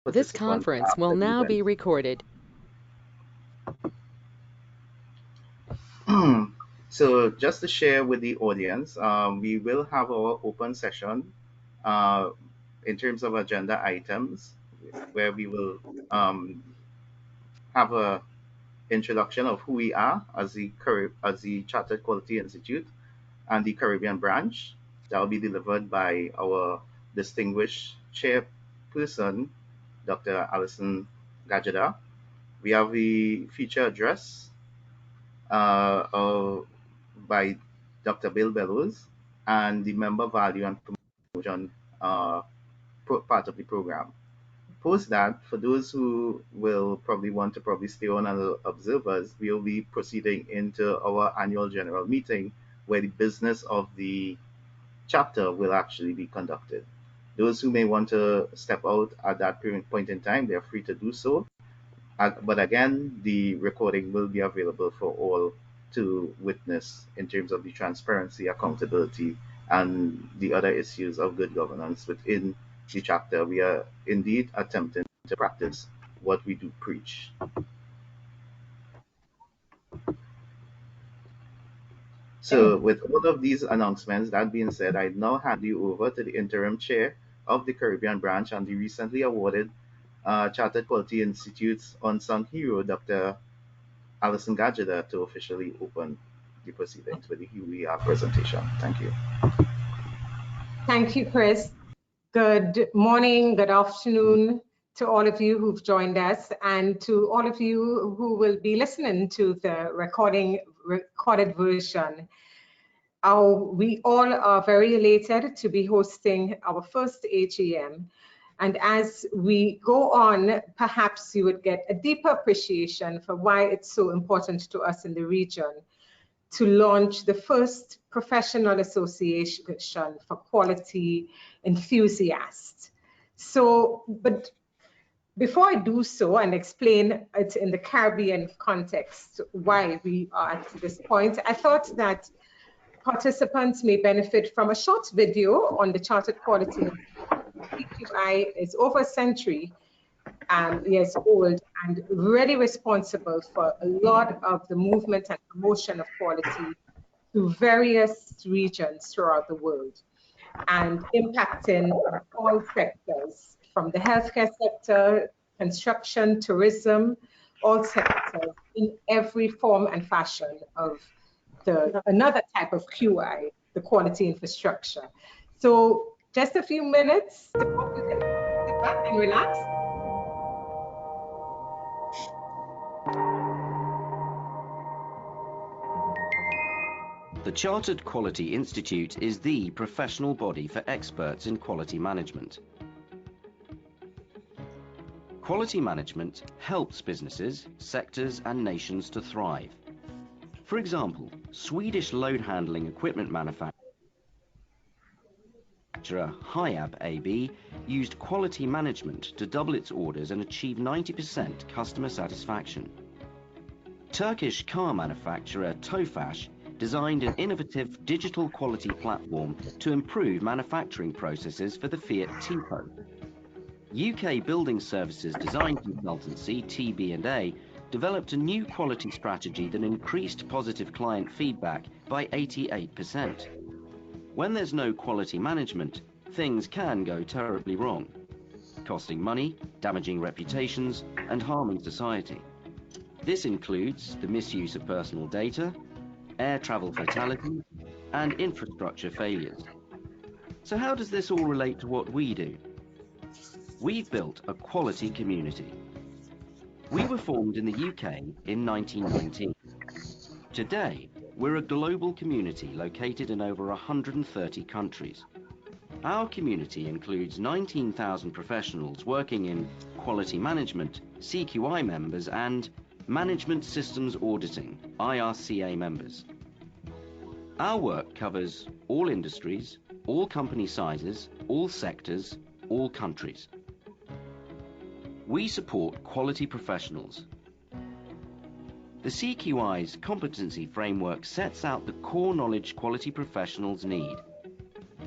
This participants conference will after the now event. be recorded. So just to share with the audience, we will have our open session uh, in terms of agenda items, where we will um, have a introduction of who we are as the Chartered Quality Institute and the Caribbean branch. That will be delivered by our distinguished chairperson, Dr. Alison Gajada. We have the feature address uh, uh, by Dr. Bill Bellows and the member value and promotion uh, part of the program. Post that, for those who will probably want to probably stay on as observers, we will be proceeding into our annual general meeting where the business of the chapter will actually be conducted. Those who may want to step out at that point in time, they are free to do so. But again, the recording will be available for all to witness in terms of the transparency, accountability, and the other issues of good governance within the chapter. We are indeed attempting to practice what we do preach. So, with all of these announcements, that being said, I now hand you over to the interim chair of the Caribbean branch and the recently awarded Chartered Quality Institute's unsung hero, Dr. Alison Gajada, to officially open the proceedings with the HUER presentation. Thank you. Thank you, Chris. Good morning, good afternoon to all of you who've joined us and to all of you who will be listening to the recorded version. We all are very elated to be hosting our first AGM. And as we go on, perhaps you would get a deeper appreciation for why it's so important to us in the region to launch the first professional association for quality enthusiasts. But before I do so and explain it in the Caribbean context why we are at this point, I thought that participants may benefit from a short video on the Chartered Quality. CQI is over a century years old and really responsible for a lot of the movement and promotion of quality to various regions throughout the world and impacting all sectors from the healthcare sector, construction, tourism, all sectors in every form and fashion of another type of QI, the quality infrastructure. So just a few minutes to sit back and relax. The Chartered Quality Institute is the professional body for experts in quality management. Quality management helps businesses, sectors, and nations to thrive. For example, Swedish load handling equipment manufacturer Hiab AB used quality management to double its orders and achieve 90% customer satisfaction. Turkish car manufacturer Tofaş designed an innovative digital quality platform to improve manufacturing processes for the Fiat Tipo. UK building services design consultancy TB&A developed a new quality strategy that increased positive client feedback by 88%. When there's no quality management, things can go terribly wrong, costing money, damaging reputations, and harming society. This includes the misuse of personal data, air travel fatalities, and infrastructure failures. So how does this all relate to what we do? We've built a quality community. We were formed in the UK in 1919. Today, we're a global community located in over 130 countries. Our community includes 19,000 professionals working in quality management, CQI members, and Management Systems Auditing, IRCA members. Our work covers all industries, all company sizes, all sectors, all countries. We support quality professionals. The CQI's competency framework sets out the core knowledge quality professionals need,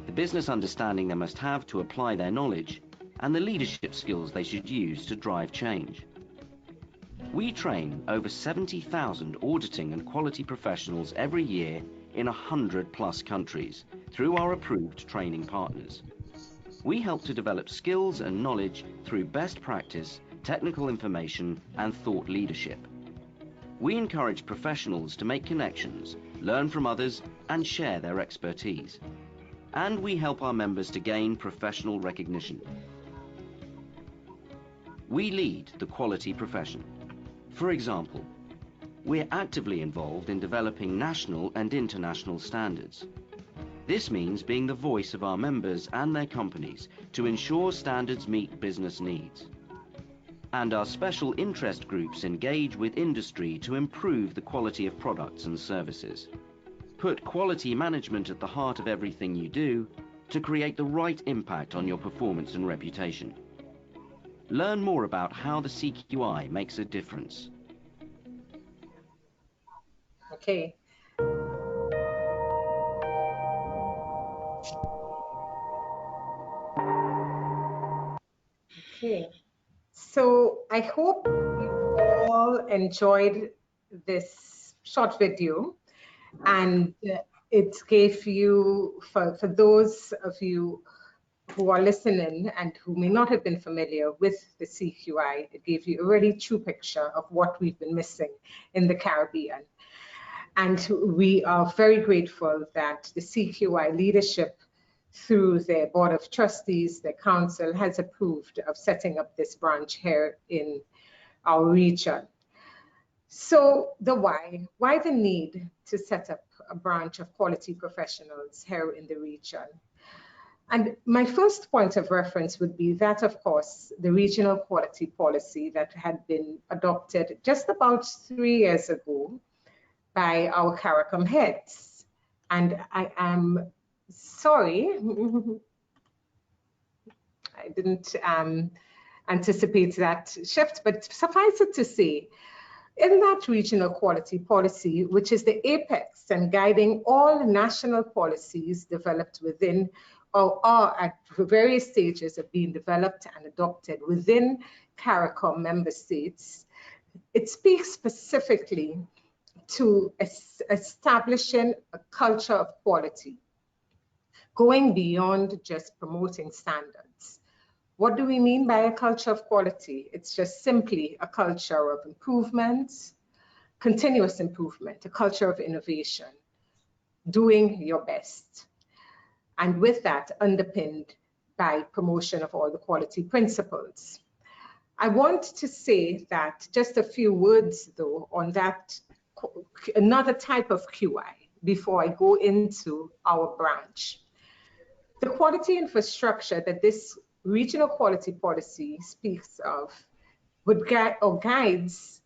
the business understanding they must have to apply their knowledge, and the leadership skills they should use to drive change. We train over 70,000 auditing and quality professionals every year in 100+ countries through our approved training partners. We help to develop skills and knowledge through best practice, technical information, and thought leadership. We encourage professionals to make connections, learn from others, and share their expertise. And we help our members to gain professional recognition. We lead the quality profession. For example, we're actively involved in developing national and international standards. This means being the voice of our members and their companies to ensure standards meet business needs. And our special interest groups engage with industry to improve the quality of products and services. Put quality management at the heart of everything you do to create the right impact on your performance and reputation. Learn more about how the CQI makes a difference. Okay. Okay. So I hope you all enjoyed this short video, and it gave you, for those of you who are listening and who may not have been familiar with the CQI, it gave you a really true picture of what we've been missing in the Caribbean. And we are very grateful that the CQI leadership, through their Board of Trustees, their council, has approved of setting up this branch here in our region. So the why the need to set up a branch of quality professionals here in the region? And my first point of reference would be that, of course, the regional quality policy that had been adopted just about 3 years ago by our CARICOM heads. And I am sorry, I didn't anticipate that shift, but suffice it to say, in that regional quality policy, which is the apex and guiding all national policies developed within or are at various stages of being developed and adopted within CARICOM member states, it speaks specifically to establishing a culture of quality, going beyond just promoting standards. What do we mean by a culture of quality? It's just simply a culture of improvement, continuous improvement, a culture of innovation, doing your best. And with that, underpinned by promotion of all the quality principles. I want to say that just a few words, though, on that, another type of QI, before I go into our branch. The quality infrastructure that this regional quality policy speaks of would guide or guides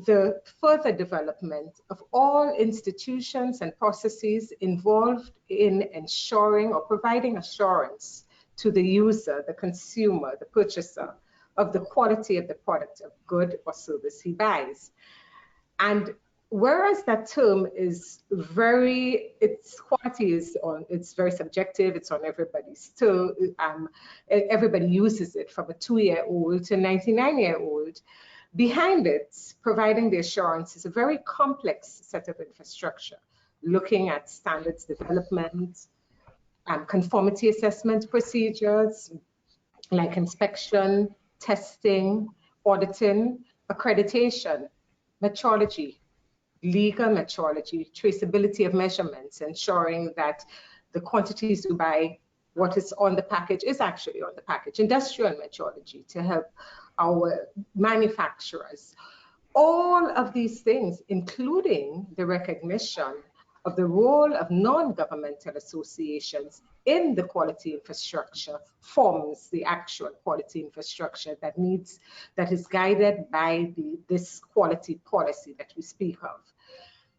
the further development of all institutions and processes involved in ensuring or providing assurance to the user, the consumer, the purchaser, of the quality of the product, of good or service he buys. And whereas that term is its quality is on, it's very subjective, it's on everybody's still, everybody uses it from a 2-year-old to a 99-year-old. Behind it, providing the assurance is a very complex set of infrastructure, looking at standards development, conformity assessment procedures, like inspection, testing, auditing, accreditation, metrology, legal metrology, traceability of measurements, ensuring that the quantities you buy, what is on the package is actually on the package, industrial metrology to help our manufacturers. All of these things, including the recognition of the role of non-governmental associations in the quality infrastructure, forms the actual quality infrastructure that is guided by this quality policy that we speak of.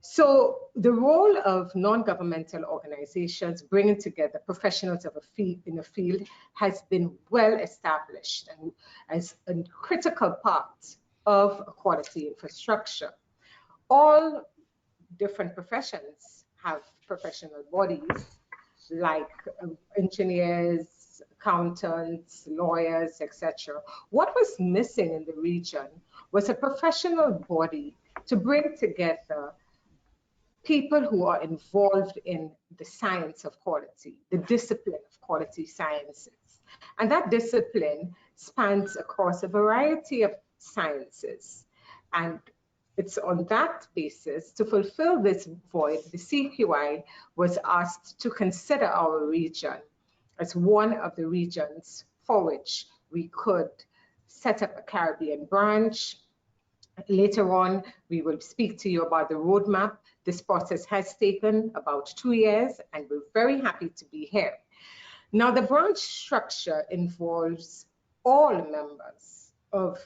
So the role of non-governmental organizations bringing together professionals of in a field has been well established and as a critical part of quality infrastructure. All different professions have professional bodies like engineers, accountants, lawyers, etc. What was missing in the region was a professional body to bring together people who are involved in the science of quality, the discipline of quality sciences. And that discipline spans across a variety of sciences. And it's on that basis, to fulfill this void, the CQI was asked to consider our region as one of the regions for which we could set up a Caribbean branch. Later on, we will speak to you about the roadmap. This process has taken about 2 years, and we're very happy to be here. Now, the branch structure involves all members of,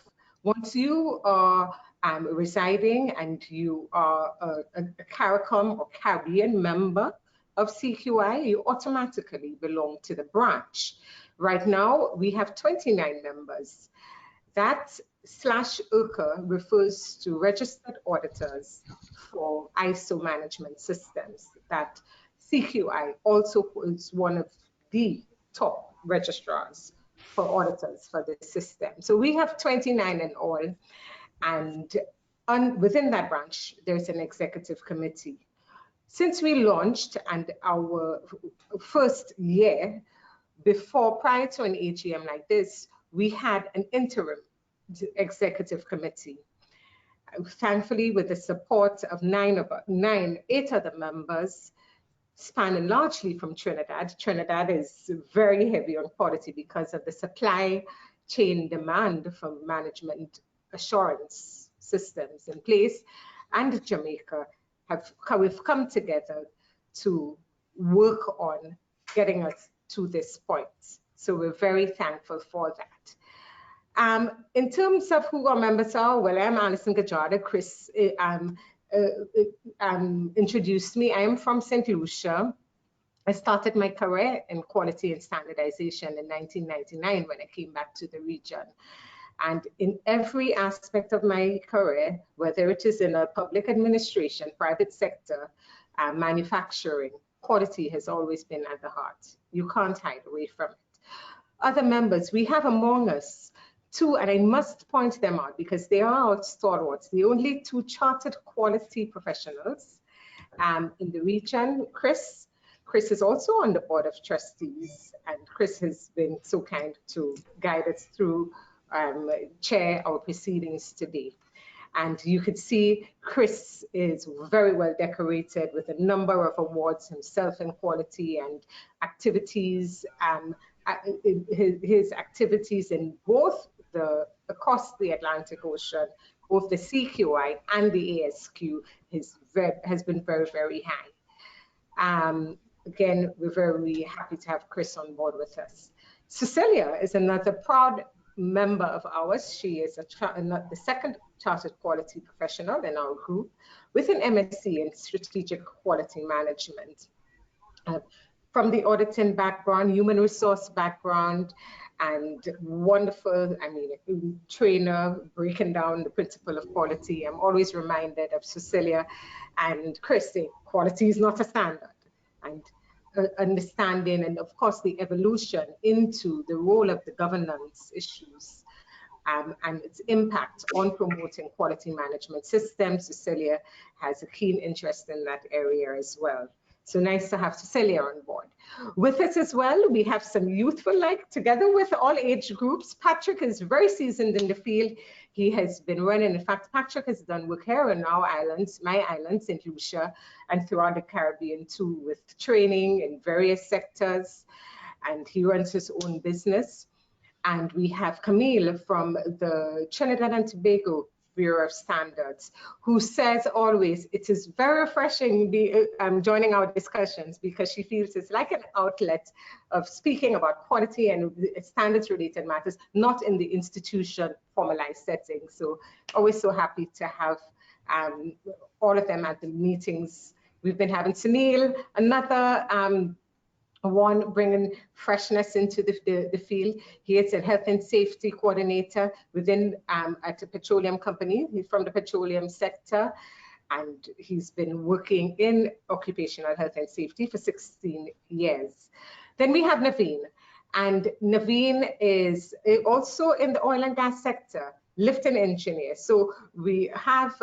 once you are residing and you are a CARICOM or Caribbean member of CQI, you automatically belong to the branch. Right now, we have 29 members. That /URCA refers to registered auditors for ISO management systems. That CQI also is one of the top registrars for auditors for the system. So we have 29 in all, and within that branch, there's an executive committee. Since we launched and our first year, prior to an AGM like this, we had an interim executive committee. Thankfully, with the support of eight other members, spanning largely from Trinidad. Trinidad is very heavy on quality because of the supply chain demand for management assurance systems in place, and Jamaica we've come together to work on getting us to this point. So we're very thankful for that. In terms of who our members are, well, I'm Alison Gajada. Chris introduced me. I am from St. Lucia. I started my career in quality and standardization in 1999 when I came back to the region. And in every aspect of my career, whether it is in a public administration, private sector, manufacturing, quality has always been at the heart. You can't hide away from it. Other members, we have among us two, and I must point them out because they are our stalwarts, the only two chartered quality professionals in the region. Chris is also on the board of trustees, and Chris has been so kind to guide us through, chair our proceedings today. And you could see Chris is very well decorated with a number of awards himself in quality and activities. His activities in both across the Atlantic Ocean, both the CQI and the ASQ has been very, very high. Again, we're very happy to have Chris on board with us. Cecilia is another proud member of ours. She is the second chartered quality professional in our group with an MSc in strategic quality management. From the auditing background, human resource background, and wonderful, trainer breaking down the principle of quality. I'm always reminded of Cecilia and Chris saying, quality is not a standard. And understanding, and of course, the evolution into the role of the governance issues and its impact on promoting quality management systems. Cecilia has a keen interest in that area as well. So nice to have Cecilia on board. With us as well, we have some youthful, together with all age groups. Patrick is very seasoned in the field. He has been running, in fact, Patrick has done work here on our islands, my island, St. Lucia, and throughout the Caribbean too, with training in various sectors, and he runs his own business. And we have Camille from the Trinidad and Tobago Bureau of Standards, who says always it is very refreshing joining our discussions because she feels it's like an outlet of speaking about quality and standards related matters, not in the institution formalized setting. So always so happy to have all of them at the meetings we've been having. Sunil, another one bringing freshness into the field. He is a health and safety coordinator within at a petroleum company. He's from the petroleum sector, and he's been working in occupational health and safety for 16 years. Then we have Naveen. And Naveen is also in the oil and gas sector, lifting engineer. So we have,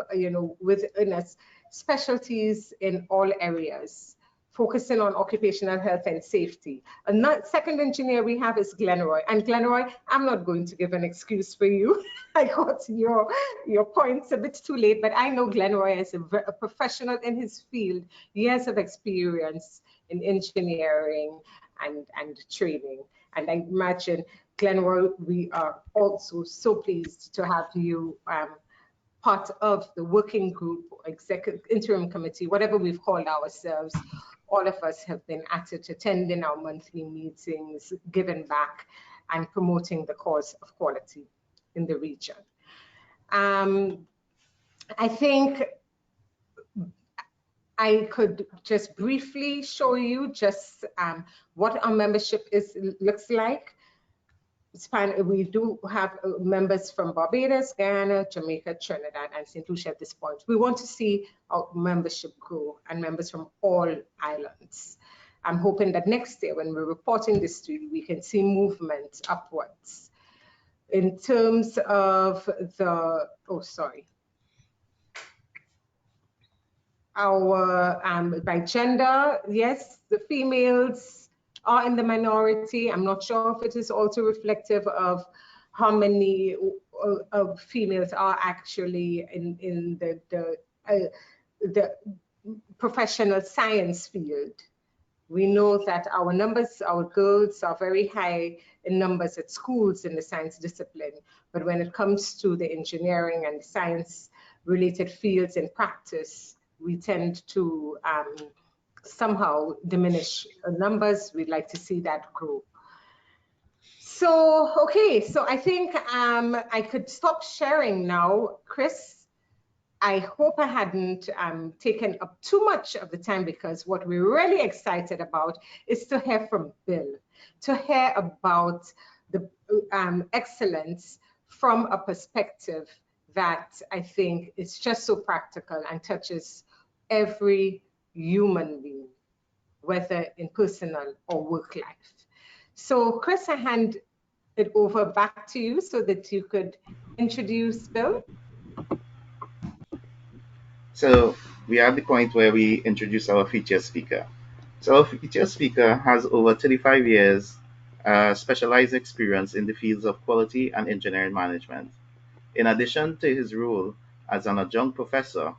within us specialties in all areas, focusing on occupational health and safety. And second engineer we have is Glenroy. And Glenroy, I'm not going to give an excuse for you. I got your points a bit too late, but I know Glenroy is a professional in his field, years of experience in engineering and training. And I imagine, Glenroy, we are also so pleased to have you part of the working group, executive interim committee, whatever we've called ourselves. All of us have been at it, attending our monthly meetings, giving back, and promoting the cause of quality in the region. I think I could just briefly show you just what our membership looks like. We do have members from Barbados, Guyana, Jamaica, Trinidad, and St. Lucia at this point. We want to see our membership grow and members from all islands. I'm hoping that next year when we're reporting this to you, we can see movement upwards. In terms of the, our, by gender, yes, the females are in the minority. I'm not sure if it is also reflective of how many of females are actually in the professional science field. We know that our numbers, our girls are very high in numbers at schools in the science discipline, but when it comes to the engineering and science related fields in practice, we tend to somehow diminish numbers. We'd like to see that grow. So, okay, so I think I could stop sharing now. Chris, I hope I hadn't taken up too much of the time, because what we're really excited about is to hear from Bill, to hear about the excellence from a perspective that I think is just so practical and touches every human being, whether in personal or work life. So Chris, I hand it over back to you so that you could introduce Bill. So we are at the point where we introduce our featured speaker. So our featured speaker has over 35 years specialized experience in the fields of quality and engineering management. In addition to his role as an adjunct professor,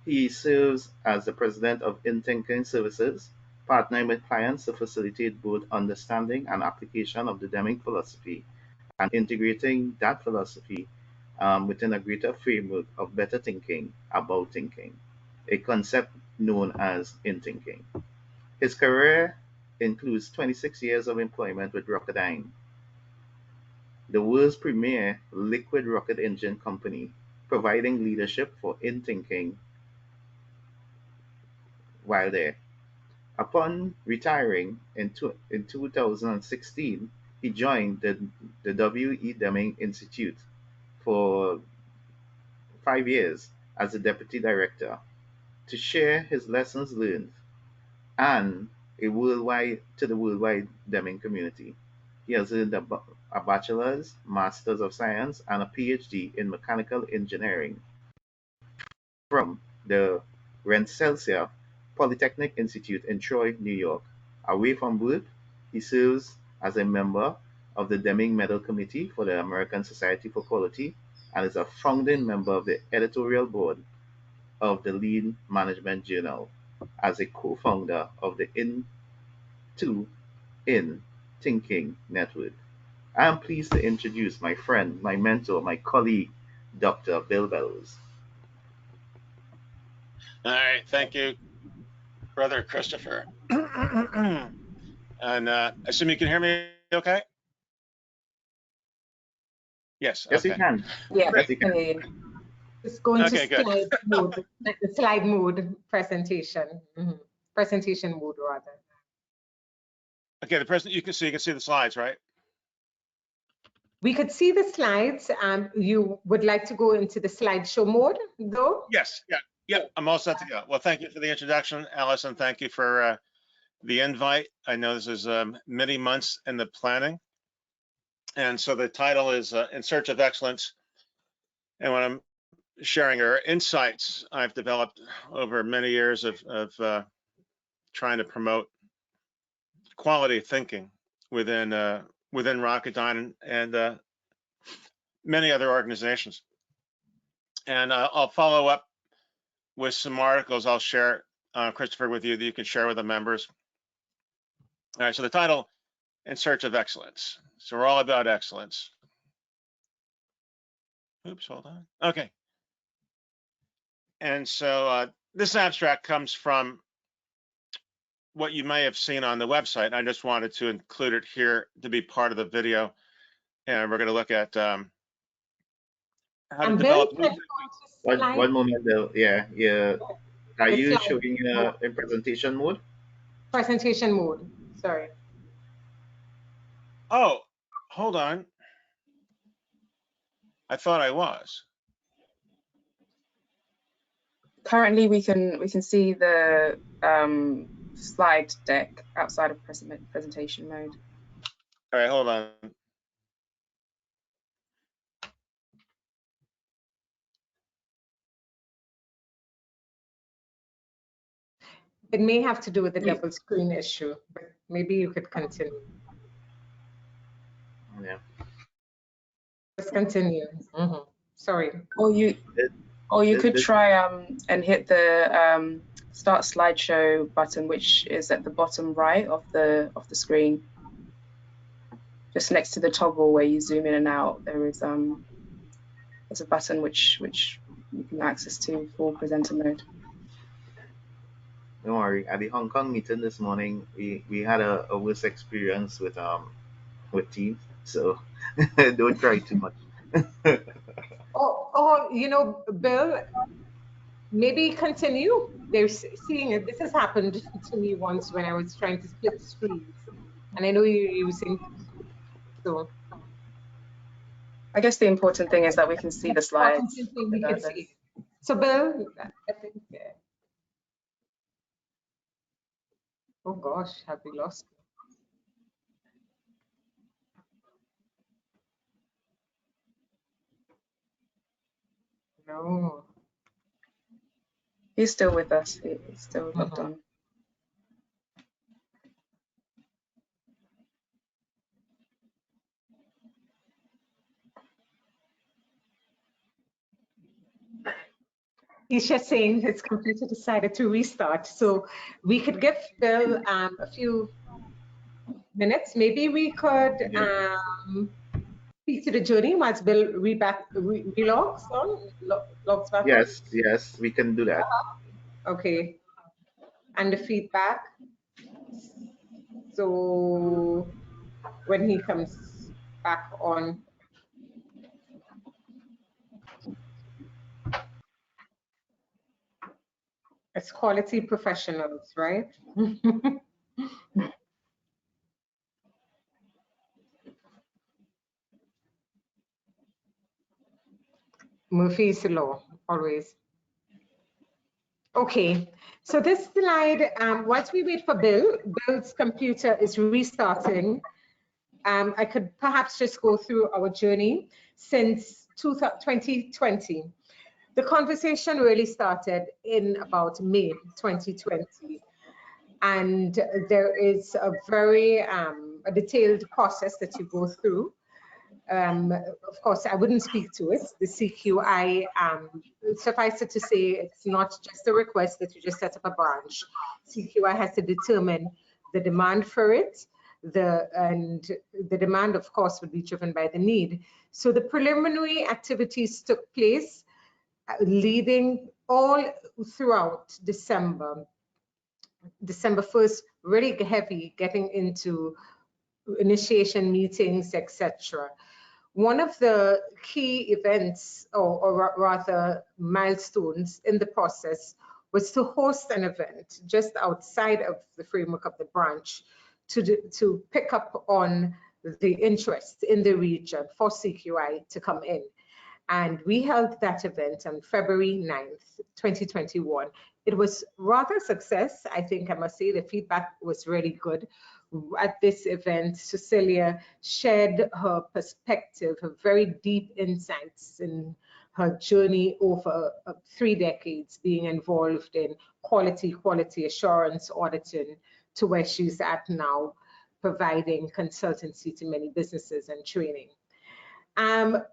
he serves as the president of InThinking Services, partnering with clients to facilitate both understanding and application of the Deming philosophy and integrating that philosophy within a greater framework of better thinking about thinking, a concept known as InThinking. His career includes 26 years of employment with Rocketdyne, the world's premier liquid rocket engine company, providing leadership for InThinking while there. Upon retiring in 2016, he joined the W.E. Deming Institute for 5 years as the deputy director to share his lessons learned and to the worldwide Deming community. He has earned a bachelor's, master's of science, and a PhD in mechanical engineering from the Rensselaer Polytechnic Institute in Troy, New York. Away from work, he serves as a member of the Deming Medal Committee for the American Society for Quality and is a founding member of the editorial board of the Lean Management Journal as a co-founder of the In Thinking Network. I am pleased to introduce my friend, my mentor, my colleague, Dr. Bill Bellows. All right, thank you, Brother Christopher. And I assume you can hear me okay? Yes, Yes, okay. you can. Yeah, Yes, you can. just go into Okay, good. slide mode, slide mode presentation. Presentation mode rather. Okay, you can see the slides, right? We could see the slides. You would like to go into the slideshow mode, though? Yes, yeah, I'm all set to go. Well, thank you for the introduction, Allison. Thank you for the invite. I know this is many months in the planning. And so the title is In Search of Excellence. And what I'm sharing are insights I've developed over many years of trying to promote quality thinking within Rocketdyne and many other organizations. And I'll follow up with some articles I'll share, Christopher, with you that you can share with the members. All right, so the title, In Search of Excellence. So we're all about excellence. Oops, hold on. Okay. And so this abstract comes from what you may have seen on the website. I just wanted to include it here to be part of the video. And we're going to look at how to And Bill, develop. can you go to slide? One moment, Bill. Yeah, yeah. Are The you slide. showing in presentation mode? Presentation mode. Sorry. Oh, hold on. I thought I was. Currently, we can see the slide deck outside of presentation mode. All right, hold on. It may have to do with the double screen issue, but maybe you could continue. Yeah. Just continue. Sorry. Or you could try and hit the start slideshow button, which is at the bottom right of the screen, just next to the toggle where you zoom in and out. There's a button which you can access to for presenter mode. Don't worry. At the Hong Kong meeting this morning, we had a worse experience with Teams, so don't try too much. Oh, you know, Bill, maybe continue. They're seeing it. This has happened to me once when I was trying to split screens, and I know you're using. So I guess the important thing is that we can see the slides. we can see. So Bill, I think. Oh gosh, have we lost? No. He's still with us. He's still logged on. He's just saying his computer decided to restart. So we could give Bill a few minutes. Maybe we could speak to the journey once Bill relogs logs back on. Yes, we can do that. Okay. And the feedback. So when he comes back on. It's quality professionals, right? Murphy's law, always. Okay, so this slide, once we wait for Bill's computer is restarting. I could perhaps just go through our journey since 2020. The conversation really started in about May 2020. And there is a very a detailed process that you go through. Of course, I wouldn't speak to it. The CQI, suffice it to say, it's not just a request that you just set up a branch. CQI has to determine the demand for it, and the demand, of course, would be driven by the need. So the preliminary activities took place, leading all throughout December 1st, really heavy, getting into initiation meetings, etc. One of the key events, or rather milestones in the process, was to host an event just outside of the framework of the branch to pick up on the interest in the region for CQI to come in. And we held that event on February 9th, 2021. It was rather a success. I think I must say the feedback was really good. At this event, Cecilia shared her perspective, her very deep insights in her journey over 3 decades being involved in quality assurance auditing to where she's at now, providing consultancy to many businesses and training.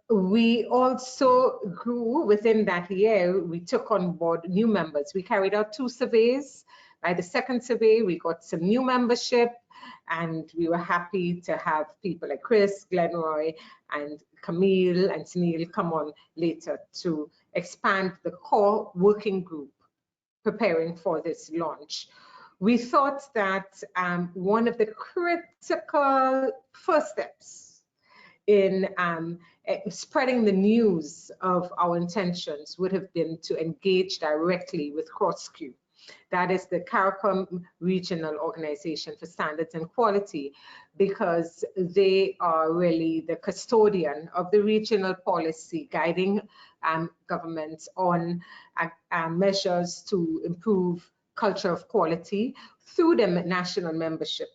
We also grew within that year. We took on board new members. We carried out 2 surveys. By the second survey, we got some new membership, and we were happy to have people like Chris, Glenroy, and Camille and Sunil come on later to expand the core working group preparing for this launch. We thought that one of the critical first steps in spreading the news of our intentions would have been to engage directly with CrossQ. That is the CARICOM Regional Organization for Standards and Quality, because they are really the custodian of the regional policy guiding governments on measures to improve culture of quality through the national membership,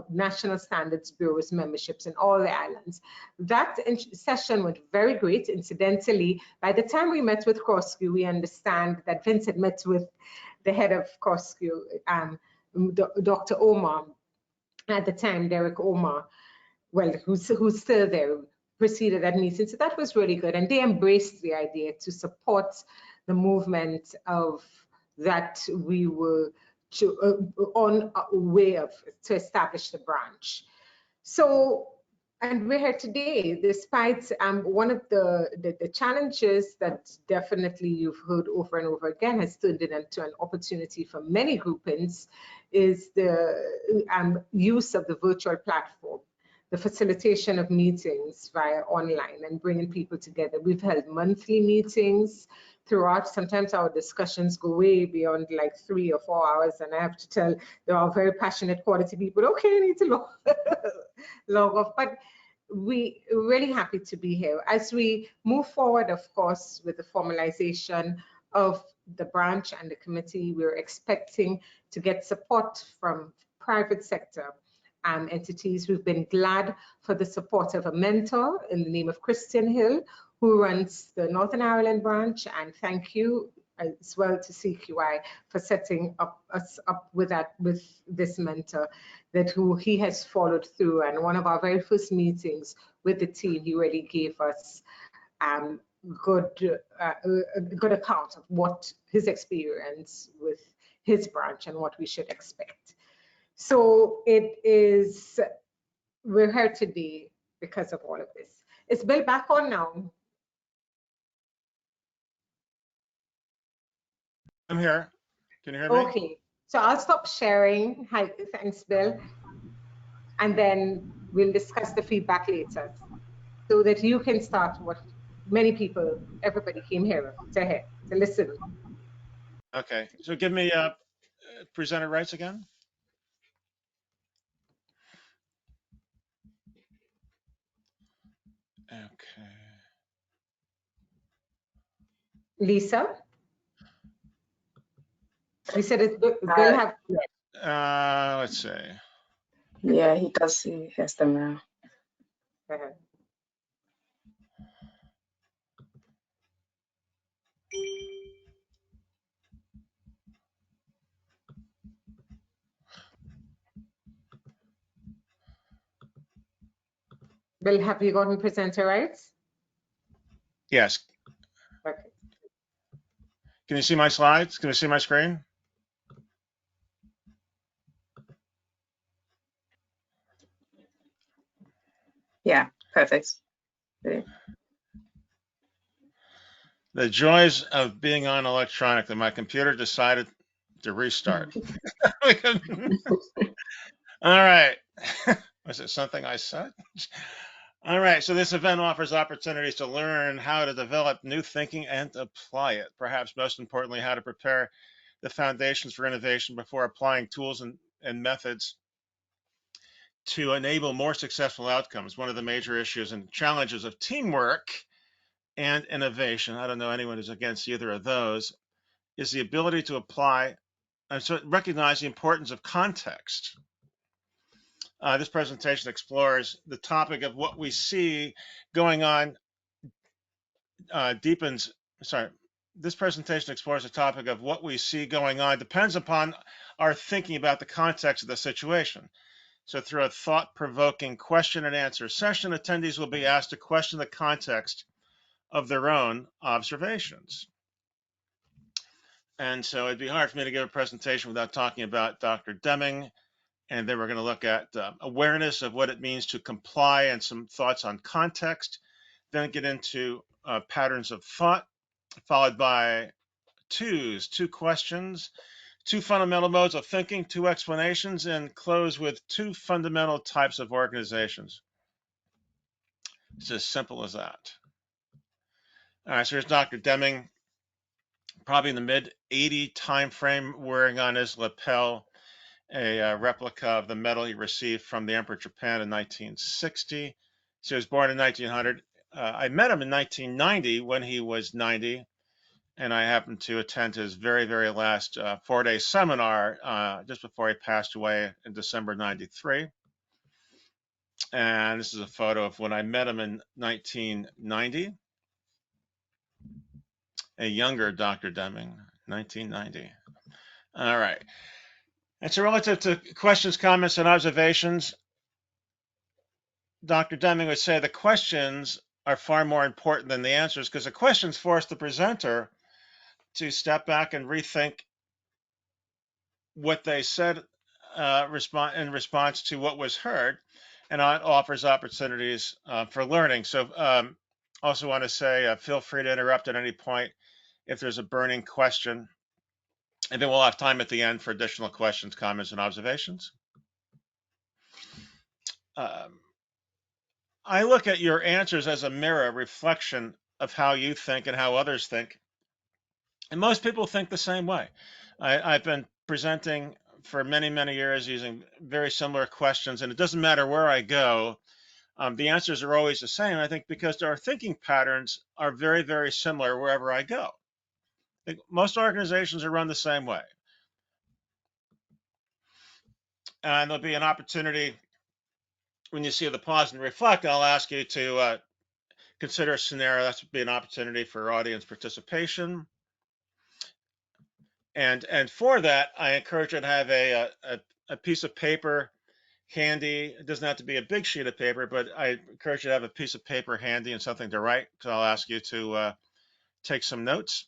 National Standards Bureau's memberships in all the islands. That session went very great. Incidentally, by the time we met with CrossQ, we understand that Vince had met with the head of CrossQ, Dr. Omar, at the time, Derek Omar, well, who's still there, preceded that meeting. So that was really good. And they embraced the idea to support the movement of that we were on a way of to establish the branch. So, and we're here today, despite one of the challenges that definitely you've heard over and over again has turned it into an opportunity for many groupings is the use of the virtual platform, the facilitation of meetings via online and bringing people together. We've held monthly meetings throughout. Sometimes our discussions go way beyond like 3 or 4 hours, and I have to tell, there are very passionate quality people, okay, I need to log off, but we really happy to be here. As we move forward, of course, with the formalization of the branch and the committee, we're expecting to get support from private sector entities. We've been glad for the support of a mentor in the name of Christian Hill, who runs the Northern Ireland branch, and thank you as well to CQI for setting us up with this mentor, who he has followed through. And one of our very first meetings with the team, he really gave us a good account of what his experience with his branch and what we should expect. So we're here today because of all of this. Is Bill back on now? I'm here. Can you hear me? Okay, so I'll stop sharing. Hi, thanks, Bill. And then we'll discuss the feedback later so that you can start what many people, everybody came here to listen. Okay, so give me presenter rights again. Okay. Lisa? You said it, Bill have. Let's see. Yeah, he does. He has them now. Bill, have you gotten presenter rights? Yes. Okay. Can you see my slides? Can you see my screen? Yeah, perfect. Yeah. The joys of being on electronic, that my computer decided to restart. All right. Was it something I said? All right. So this event offers opportunities to learn how to develop new thinking and apply it. Perhaps most importantly, how to prepare the foundations for innovation before applying tools and methods to enable more successful outcomes. One of the major issues and challenges of teamwork and innovation, I don't know anyone who's against either of those, is the ability to apply and so recognize the importance of context. This presentation explores the topic of what we see going on, this presentation explores the topic of what we see going on depends upon our thinking about the context of the situation. So through a thought-provoking question and answer session, attendees will be asked to question the context of their own observations. And so it'd be hard for me to give a presentation without talking about Dr. Deming. And then we're going to look at awareness of what it means to comply and some thoughts on context. Then get into patterns of thought, followed by two questions, 2 fundamental modes of thinking, 2 explanations, and close with 2 fundamental types of organizations. It's as simple as that. All right, so here's Dr. Deming, probably in the mid-80 time frame, wearing on his lapel a replica of the medal he received from the Emperor of Japan in 1960. So he was born in 1900. I met him in 1990 when he was 90, and I happened to attend his very, very last 4-day seminar just before he passed away in December 93. And this is a photo of when I met him in 1990. A younger Dr. Deming, 1990. All right. And so relative to questions, comments, and observations, Dr. Deming would say the questions are far more important than the answers because the questions force the presenter to step back and rethink what they said in response to what was heard, and it offers opportunities for learning. So also want to say feel free to interrupt at any point if there's a burning question. And then we'll have time at the end for additional questions, comments, and observations. I look at your answers as a mirror, reflection of how you think and how others think. And most people think the same way. I've been presenting for many, many years using very similar questions, and it doesn't matter where I go, the answers are always the same, I think, because our thinking patterns are very, very similar wherever I go. I think most organizations are run the same way. And there'll be an opportunity when you see the pause and reflect, I'll ask you to consider a scenario. That would be an opportunity for audience participation. And for that, I encourage you to have a piece of paper handy. It doesn't have to be a big sheet of paper, but I encourage you to have a piece of paper handy and something to write. So I'll ask you to take some notes.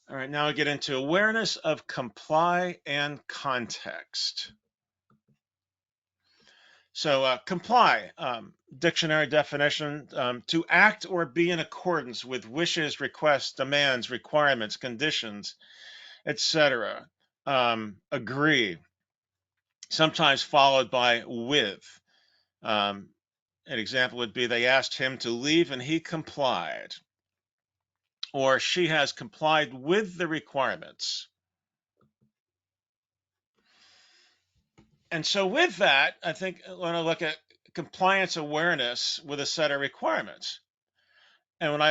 All right, now we get into awareness of comply and context. So comply, dictionary definition, to act or be in accordance with wishes, requests, demands, requirements, conditions, etc. Agree, sometimes followed by with. An example would be they asked him to leave and he complied. Or she has complied with the requirements. And so with that, I think I want to look at compliance awareness with a set of requirements. And when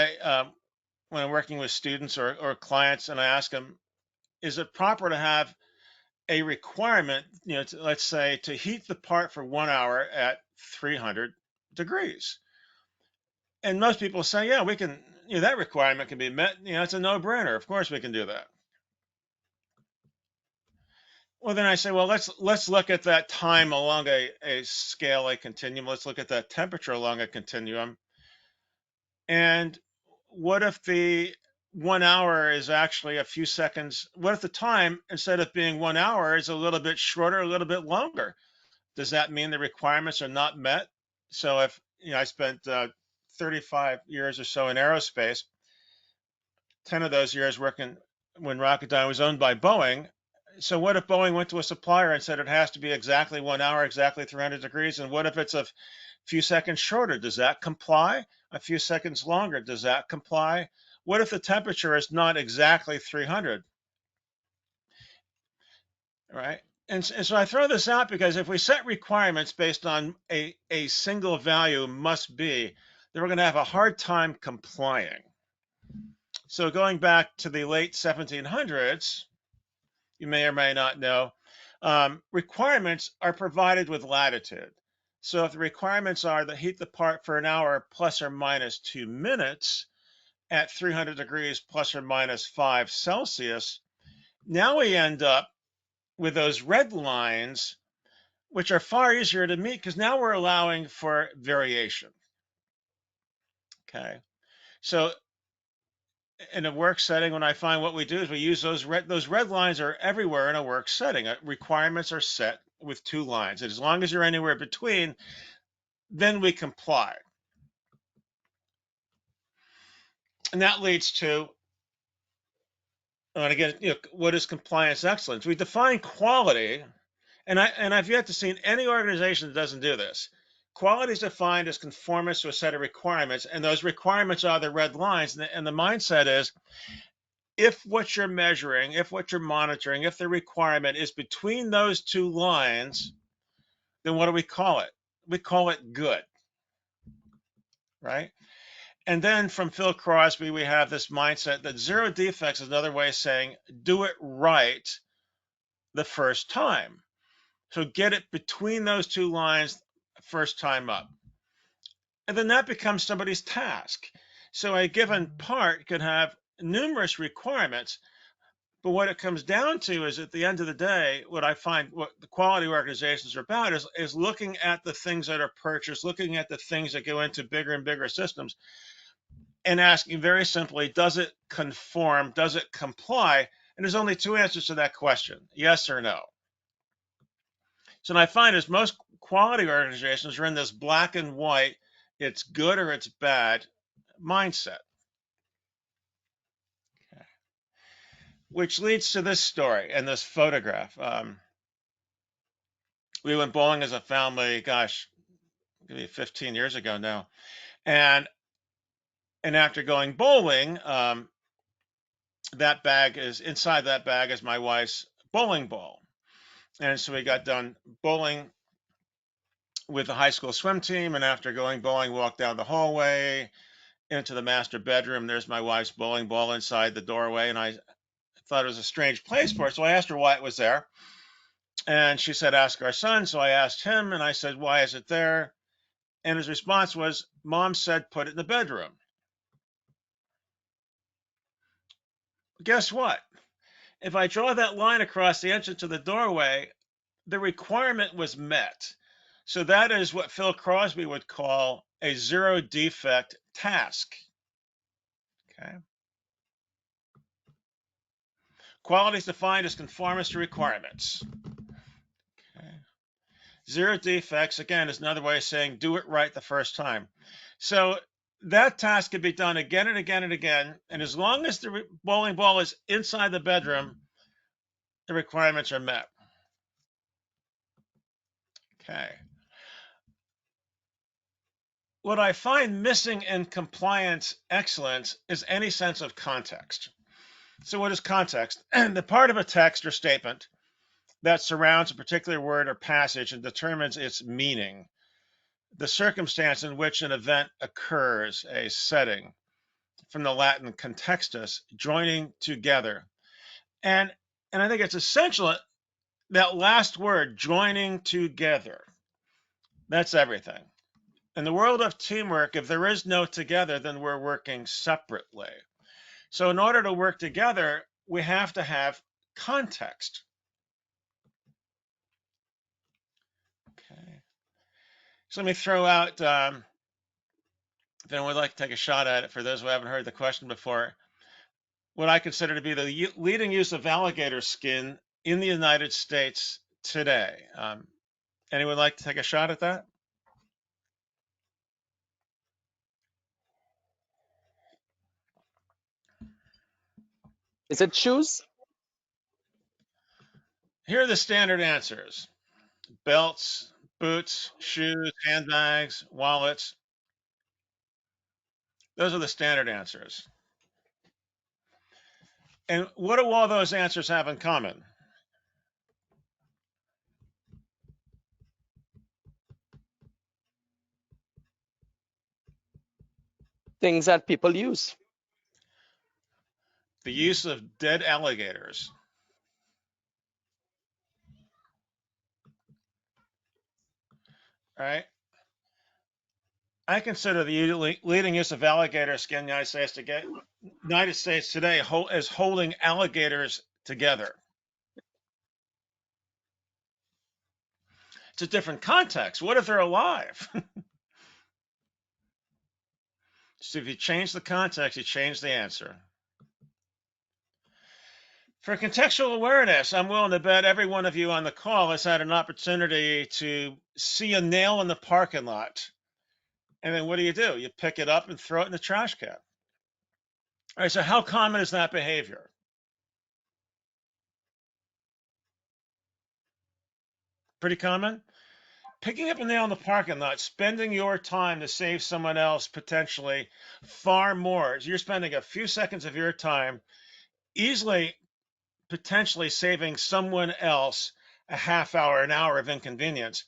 I'm working with students or clients and I ask them, is it proper to have a requirement, let's say to heat the part for 1 hour at 300 degrees? And most people say, yeah, we can, that requirement can be met. It's a no-brainer. Of course we can do that. Well, then I say, well, let's look at that time along a scale, a continuum. Let's look at that temperature along a continuum. And what if the 1 hour is actually a few seconds? What if the time, instead of being 1 hour, is a little bit shorter, a little bit longer? Does that mean the requirements are not met? So if, I spent 35 years or so in aerospace, 10 of those years working when Rocketdyne was owned by Boeing. So what if Boeing went to a supplier and said it has to be exactly 1 hour, exactly 300 degrees? And what if it's a few seconds shorter? Does that comply? A few seconds longer, does that comply? What if the temperature is not exactly 300? Right? And so I throw this out because if we set requirements based on a single value must be, they were going to have a hard time complying. So going back to the late 1700s, you may or may not know, requirements are provided with latitude. So if the requirements are to heat the part for an hour plus or minus 2 minutes at 300 degrees plus or minus 5 Celsius, now we end up with those red lines, which are far easier to meet because now we're allowing for variation. Okay. So in a work setting, when I find what we do is we use those red lines are everywhere in a work setting. Requirements are set with 2 lines. And as long as you're anywhere between, then we comply. And that leads to, and again, what is compliance excellence? We define quality, and I've yet to see any organization that doesn't do this. Quality is defined as conformance to a set of requirements, and those requirements are the red lines. And the mindset is, if what you're measuring, if what you're monitoring, if the requirement is between those 2 lines, then what do we call it? We call it good, right? And then from Phil Crosby, we have this mindset that 0 defects is another way of saying do it right the first time. So get it between those 2 lines first time up. And then that becomes somebody's task. So a given part could have numerous requirements, but what it comes down to is at the end of the day, what I find what the quality organizations are about is looking at the things that are purchased, looking at the things that go into bigger and bigger systems, and asking very simply, does it conform? Does it comply? And there's only 2 answers to that question, yes or no. So what I find is most quality organizations are in this black and white, it's good or it's bad mindset. Okay. Which leads to this story and this photograph. We went bowling as a family, gosh, maybe 15 years ago now. And after going bowling, that bag is inside that bag is my wife's bowling ball. And so we got done bowling with the high school swim team. And after going bowling, walked down the hallway into the master bedroom. There's my wife's bowling ball inside the doorway. And I thought it was a strange place for it. So I asked her why it was there. And she said, ask our son. So I asked him and I said, why is it there? And his response was, Mom said, put it in the bedroom. Guess what? If I draw that line across the entrance to the doorway, the requirement was met. So that is what Phil Crosby would call a 0 defect task. Okay. Quality is defined as conformance to requirements. Okay. 0 defects, again, is another way of saying do it right the first time. So that task can be done again and again and again. And as long as the bowling ball is inside the bedroom, the requirements are met. Okay. What I find missing in compliance excellence is any sense of context. So what is context? The part of a text or statement that surrounds a particular word or passage and determines its meaning. The circumstance in which an event occurs, a setting, from the Latin contextus, joining together. And I think it's essential that last word, joining together. That's everything. In the world of teamwork, if there is no together, then we're working separately. So in order to work together, we have to have context. Okay. So let me throw out, if anyone would like to take a shot at it, for those who haven't heard the question before, what I consider to be the leading use of alligator skin in the United States today. Anyone like to take a shot at that? Is it shoes? Here are the standard answers. Belts, boots, shoes, handbags, wallets. Those are the standard answers. And what do all those answers have in common? Things that people use. The use of dead alligators. Right? I consider the leading use of alligator skin in the United States today as holding alligators together. It's a different context. What if they're alive? So if you change the context, you change the answer. For contextual awareness, I'm willing to bet every one of you on the call has had an opportunity to see a nail in the parking lot. And then what do? You pick it up and throw it in the trash can. All right, so how common is that behavior? Pretty common? Picking up a nail in the parking lot, spending your time to save someone else potentially far more. You're spending a few seconds of your time easily, potentially saving someone else a half hour, an hour of inconvenience.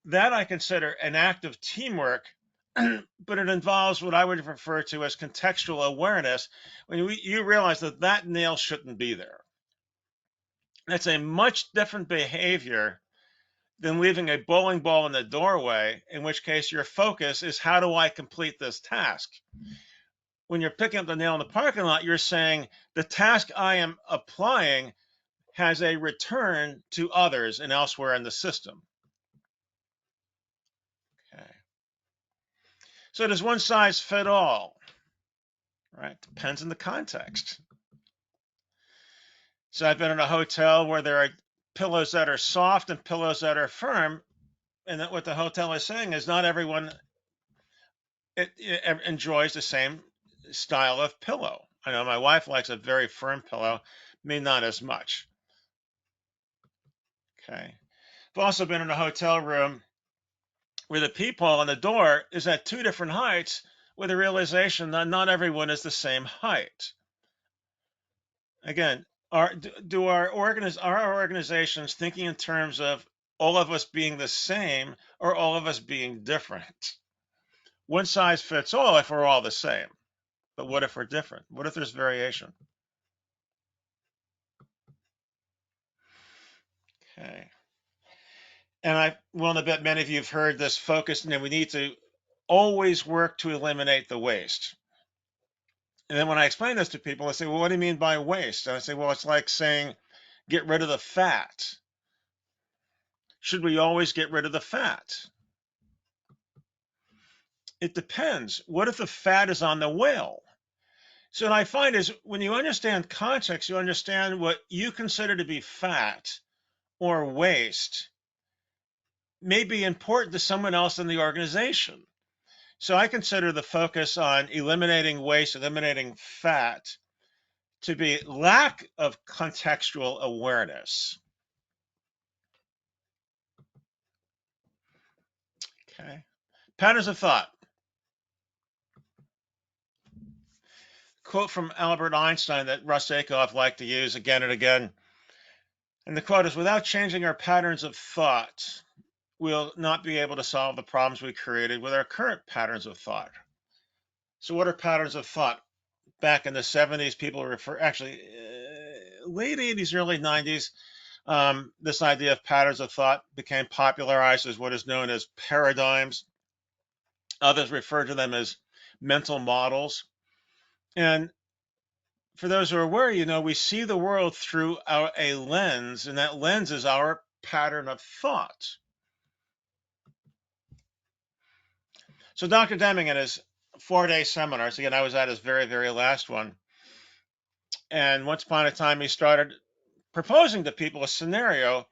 That I consider an act of teamwork, but it involves what I would refer to as contextual awareness. When you realize that that nail shouldn't be there. That's a much different behavior than leaving a bowling ball in the doorway, in which case your focus is how do I complete this task? When you're picking up the nail in the parking lot, you're saying the task I am applying has a return to others and elsewhere in the system. Okay. So does one size fit all? Right? Depends on the context. So I've been in a hotel where there are pillows that are soft and pillows that are firm. And that what the hotel is saying is not everyone it enjoys the same style of pillow. I know my wife likes a very firm pillow, me not as much. Okay. I've also been in a hotel room where the peephole on the door is at two different heights with the realization that not everyone is the same height. Again, are our organizations thinking in terms of all of us being the same or all of us being different? One size fits all if we're all the same. But what if we're different? What if there's variation? Okay. And I want to bet many of you have heard this focus, and we need to always work to eliminate the waste. And then when I explain this to people, I say, well, what do you mean by waste? And I say, well, it's like saying, get rid of the fat. Should we always get rid of the fat? It depends. What if the fat is on the whale? So what I find is when you understand context, you understand what you consider to be fat or waste may be important to someone else in the organization. So I consider the focus on eliminating waste, eliminating fat, to be lack of contextual awareness. Okay. Patterns of thought. Quote from Albert Einstein that Russ Akoff liked to use again and again. And the quote is, without changing our patterns of thought, we'll not be able to solve the problems we created with our current patterns of thought. So what are patterns of thought? Back in the 70s, people refer, actually, late 80s, early 90s, this idea of patterns of thought became popularized as what is known as paradigms. Others refer to them as mental models. And for those who are aware, we see the world through a lens, and that lens is our pattern of thought. So Dr. Deming in his 4-day seminars, again, I was at his very, very last one. And once upon a time, he started proposing to people a scenario,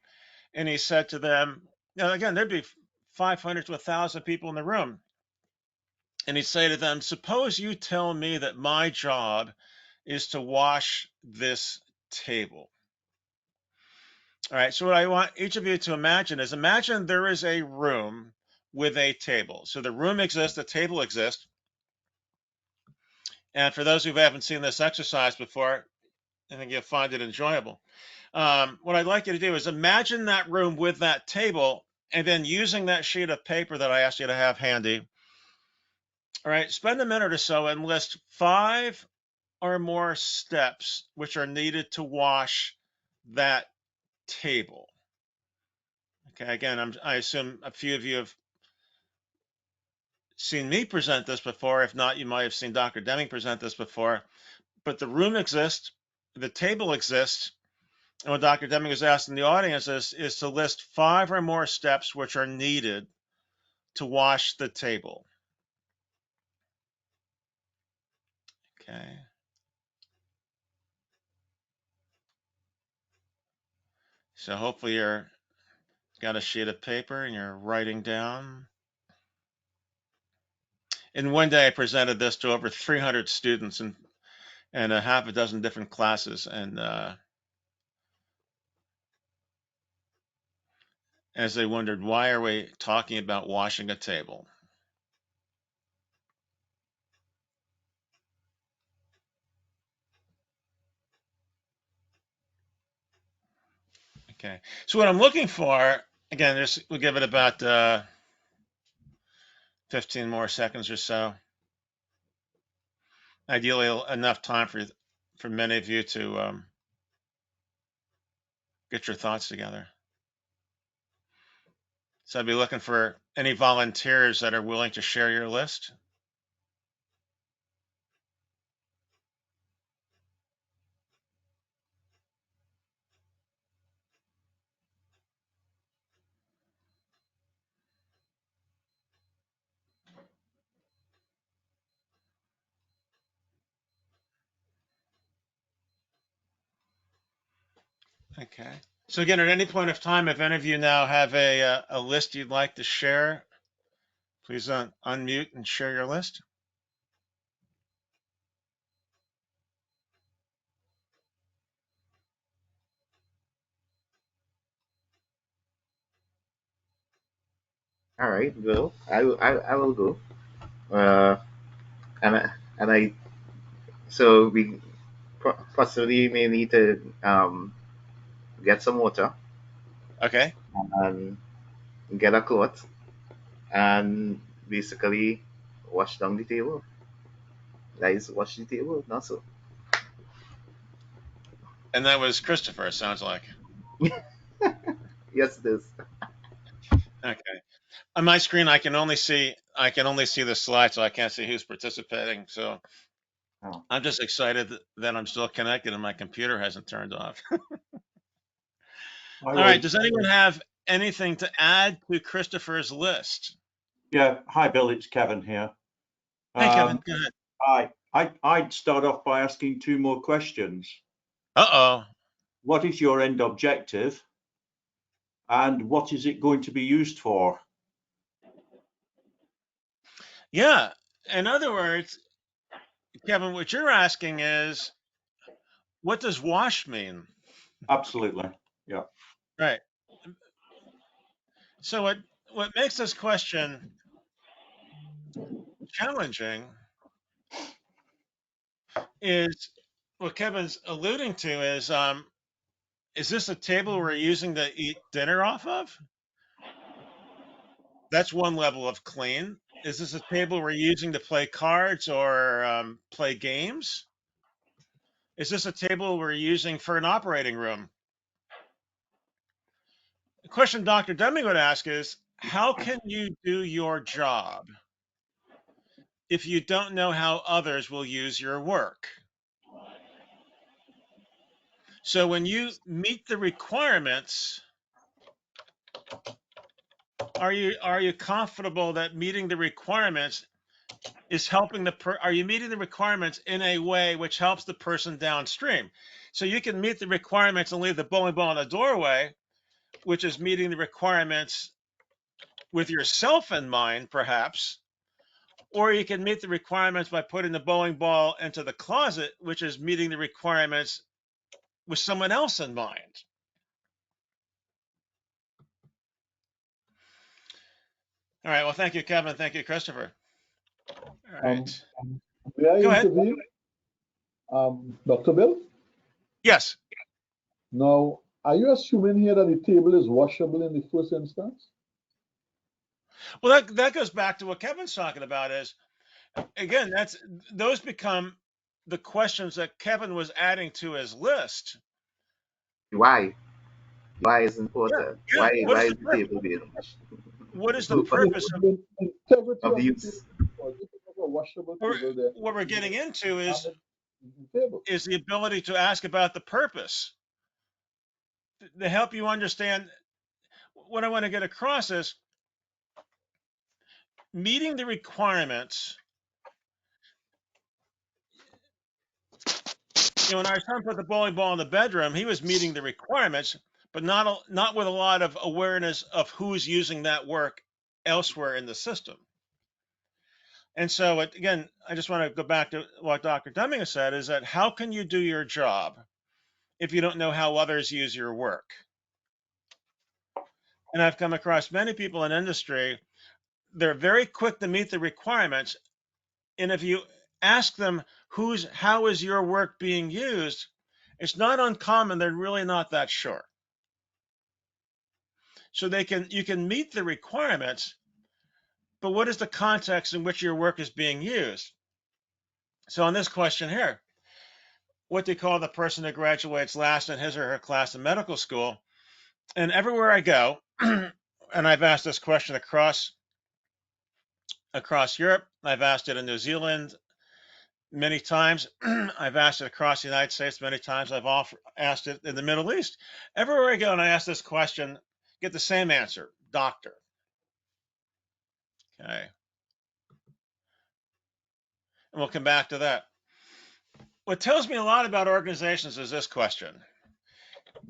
and he said to them, again, there'd be 500 to 1,000 people in the room. And he'd say to them, suppose you tell me that my job is to wash this table. All right, so what I want each of you to imagine is there is a room with a table. So the room exists, the table exists. And for those who haven't seen this exercise before, I think you'll find it enjoyable. What I'd like you to do is imagine that room with that table, and then using that sheet of paper that I asked you to have handy, All right, spend a minute or so and list 5 or more steps which are needed to wash that table. Okay, again, I assume a few of you have seen me present this before. If not, you might have seen Dr. Deming present this before. But the room exists, the table exists, and what Dr. Deming is asking the audience is to list 5 or more steps which are needed to wash the table. Okay. So hopefully you're got a sheet of paper and you're writing down. And one day I presented this to over 300 students and a half a dozen different classes. And as they wondered, why are we talking about washing a table? Okay. So what I'm looking for, again, we'll give it about 15 more seconds or so. Ideally, enough time for many of you to get your thoughts together. So I'd be looking for any volunteers that are willing to share your list. Okay. So again, at any point of time, if any of you now have a list you'd like to share, please unmute and share your list. All right, Bill. I will go. Uh, and I so we possibly may need to get some water Okay. and get a cloth and basically wash down the table. Guys, wash the table, not so. And that was Christopher, it sounds like. Yes, it is. Okay. On my screen, I can only see the slide, so I can't see who's participating. So Oh. I'm just excited that I'm still connected and my computer hasn't turned off. All right. Does anyone have anything to add to Christopher's list? Yeah. Hi, Bill. It's Kevin here. Hey, Kevin. Go ahead. I'd start off by asking 2 more questions. Uh-oh. What is your end objective? And what is it going to be used for? Yeah. In other words, Kevin, what you're asking is, what does wash mean? Absolutely. Yeah. Right. So what makes this question challenging is what Kevin's alluding to is this a table we're using to eat dinner off of? That's one level of clean. Is this a table we're using to play cards or play games? Is this a table we're using for an operating room? The question Dr. Deming would ask is, how can you do your job if you don't know how others will use your work? So when you meet the requirements, are you comfortable that meeting the requirements is helping are you meeting the requirements in a way which helps the person downstream? So you can meet the requirements and leave the bowling ball in the doorway, which is meeting the requirements with yourself in mind, perhaps, or you can meet the requirements by putting the bowling ball into the closet, which is meeting the requirements with someone else in mind. All right. Well, thank you, Kevin. Thank you, Christopher. All right. May I Go ahead. intervene? Dr. Bill? Yes. Now, are you assuming here that the table is washable in the first instance? Well, that goes back to what Kevin's talking about is Again, those become the questions that Kevin was adding to his list. Why? Why is Yeah, important? yeah. What Why is is the the purpose? table being launched? What is the Who- Yeah, purpose the integrity Of of the the use. table, because if you have a washable of table there, what we're you getting know, into is damage the table. is the ability to ask about the purpose to help you understand. What I want to get across is meeting the requirements. When our son put the bowling ball in the bedroom, he was meeting the requirements, but not with a lot of awareness of who's using that work elsewhere in the system. And so, again, I just want to go back to what Dr. Deming has said: is that how can you do your job if you don't know how others use your work? And I've come across many people in industry; they're very quick to meet the requirements, and if you ask them how is your work being used, it's not uncommon they're really not that sure. So you can meet the requirements, but what is the context in which your work is being used? So on this question here, what do you call the person that graduates last in his or her class in medical school? And everywhere I go, and I've asked this question across Europe, I've asked it in New Zealand many times, I've asked it across the United States many times, asked it in the Middle East. Everywhere I go and I ask this question, get the same answer: doctor. Okay, and we'll come back to that. What tells me a lot about organizations is this question,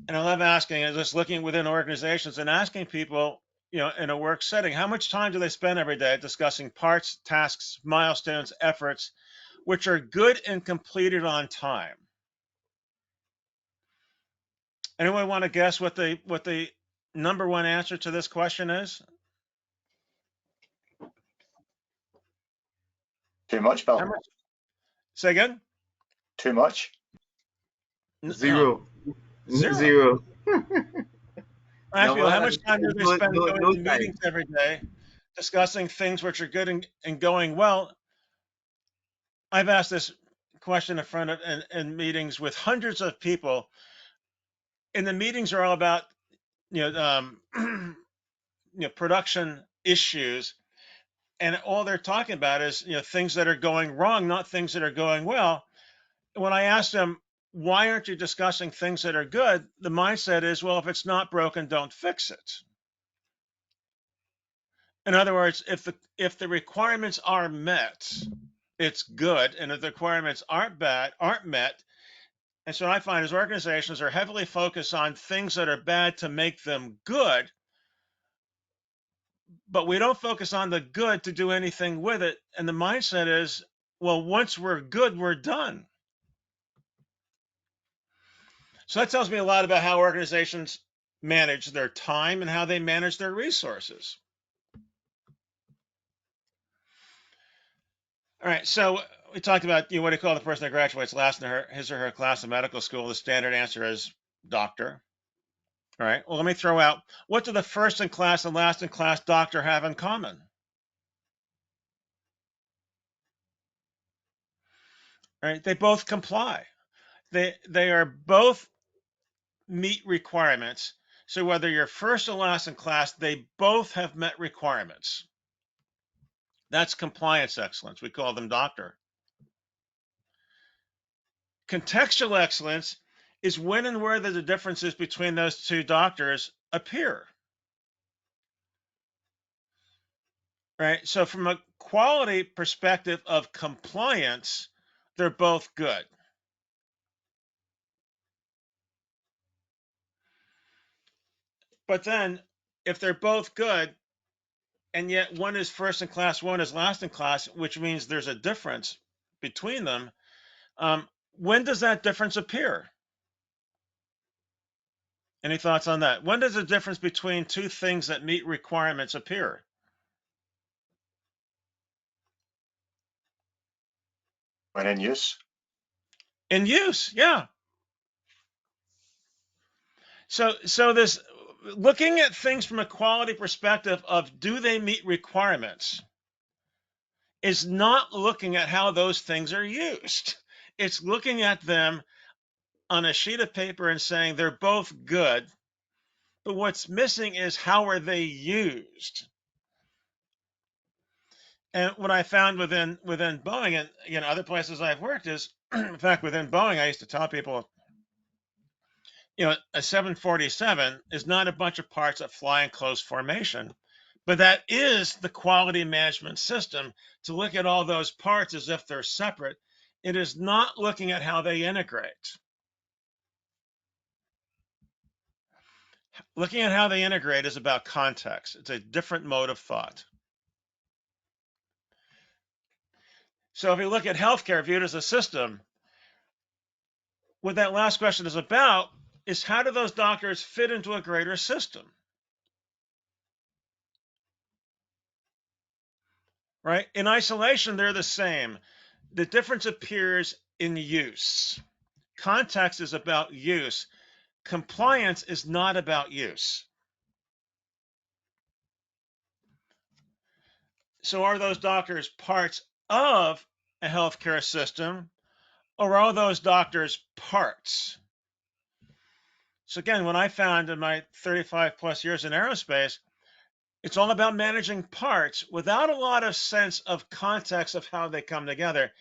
and I love asking is just looking within organizations and asking people, in a work setting, how much time do they spend every day discussing parts, tasks, milestones, efforts, which are good and completed on time? Anyone want to guess what the number one answer to this question is? Too much, How Bill. much? Say again? Too much. Zero. Zero. Zero. I No, feel how much time do they no, spend no, going no to time. meetings every day, discussing things which are good and going well? I've asked this question in front of in meetings with hundreds of people, and the meetings are all about production issues, and all they're talking about is things that are going wrong, not things that are going well. When I ask them, why aren't you discussing things that are good, the mindset is, well, if it's not broken, don't fix it. In other words, if the requirements are met, it's good, and if the requirements aren't met. And so what I find is organizations are heavily focused on things that are bad to make them good, but we don't focus on the good to do anything with it. And the mindset is, well, once we're good, we're done. So that tells me a lot about how organizations manage their time and how they manage their resources. All right, so we talked about what do you call the person that graduates last in his or her class of medical school. The standard answer is doctor. All right, well, let me throw out, what do the first in class and last in class doctor have in common? All right, they both comply. They are both meet requirements. So whether you're first or last in class, they both have met requirements. That's compliance excellence. We call them doctor. Contextual excellence is when and where the differences between those two doctors appear. Right? So from a quality perspective of compliance, they're both good. But then if they're both good, and yet one is first in class, one is last in class, which means there's a difference between them, when does that difference appear? Any thoughts on that? When does the difference between two things that meet requirements appear? When in use. In use, yeah. So this looking at things from a quality perspective of do they meet requirements is not looking at how those things are used. It's looking at them on a sheet of paper and saying they're both good, but what's missing is how are they used? And what I found within Boeing and other places I've worked is, in fact, within Boeing, I used to tell people, a 747 is not a bunch of parts that fly in close formation, but that is the quality management system, to look at all those parts as if they're separate. It is not looking at how they integrate. Looking at how they integrate is about context. It's a different mode of thought. So if you look at healthcare viewed as a system, what that last question is about is, how do those doctors fit into a greater system? Right? In isolation, they're the same. The difference appears in use. Context is about use. Compliance is not about use. So are those doctors parts of a healthcare system, or are those doctors parts? So again, what I found in my 35 plus years in aerospace, it's all about managing parts without a lot of sense of context of how they come together.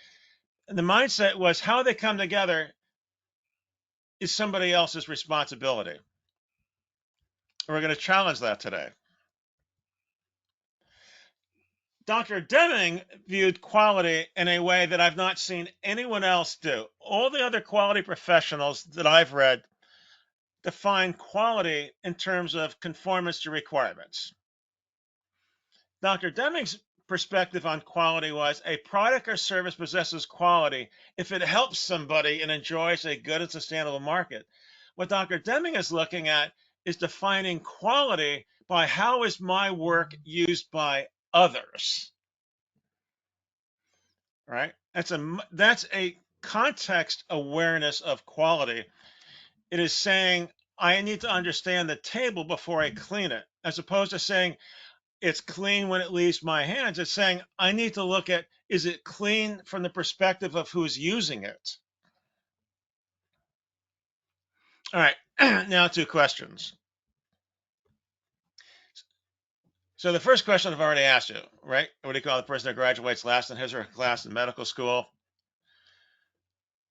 And the mindset was, how they come together is somebody else's responsibility. We're going to challenge that today. Dr. Deming viewed quality in a way that I've not seen anyone else do. All the other quality professionals that I've read define quality in terms of conformance to requirements. Dr. Deming's perspective on quality was, a product or service possesses quality if it helps somebody and enjoys a good and sustainable market. What Dr. Deming is looking at is defining quality by, how is my work used by others? Right? That's a context awareness of quality. It is saying, I need to understand the table before I clean it, as opposed to saying it's clean when it leaves my hands. It's saying, I need to look at, is it clean from the perspective of who's using it? All right, now 2 questions. So the first question I've already asked you, right? What do you call the person that graduates last in his or her class in medical school?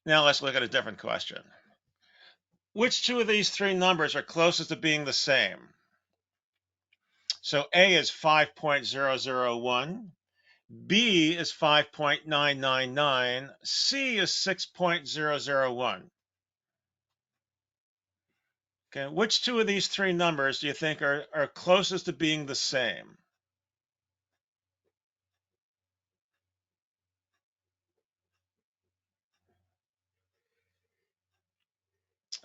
Now let's look at a different question. Which 2 of these 3 numbers are closest to being the same? So A is 5.001, B is 5.999, C is 6.001. Okay, which 2 of these 3 numbers do you think are closest to being the same?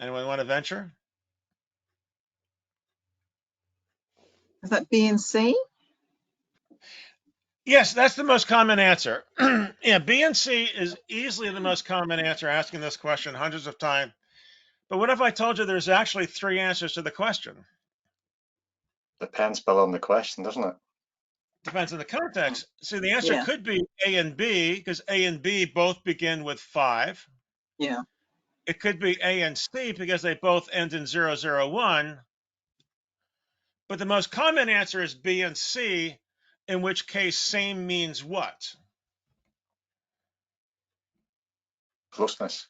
Anyone want to venture? Is that B and C? Yes, that's the most common answer. Yeah, B and C is easily the most common answer, asking this question hundreds of times. But what if I told you there's actually 3 answers to the question? Depends, Bill, on the question, doesn't it? Depends on the context. So the answer could be A and B, because A and B both begin with 5. Yeah. It could be A and C because they both end in 001. But the most common answer is B and C, in which case same means what? Closeness.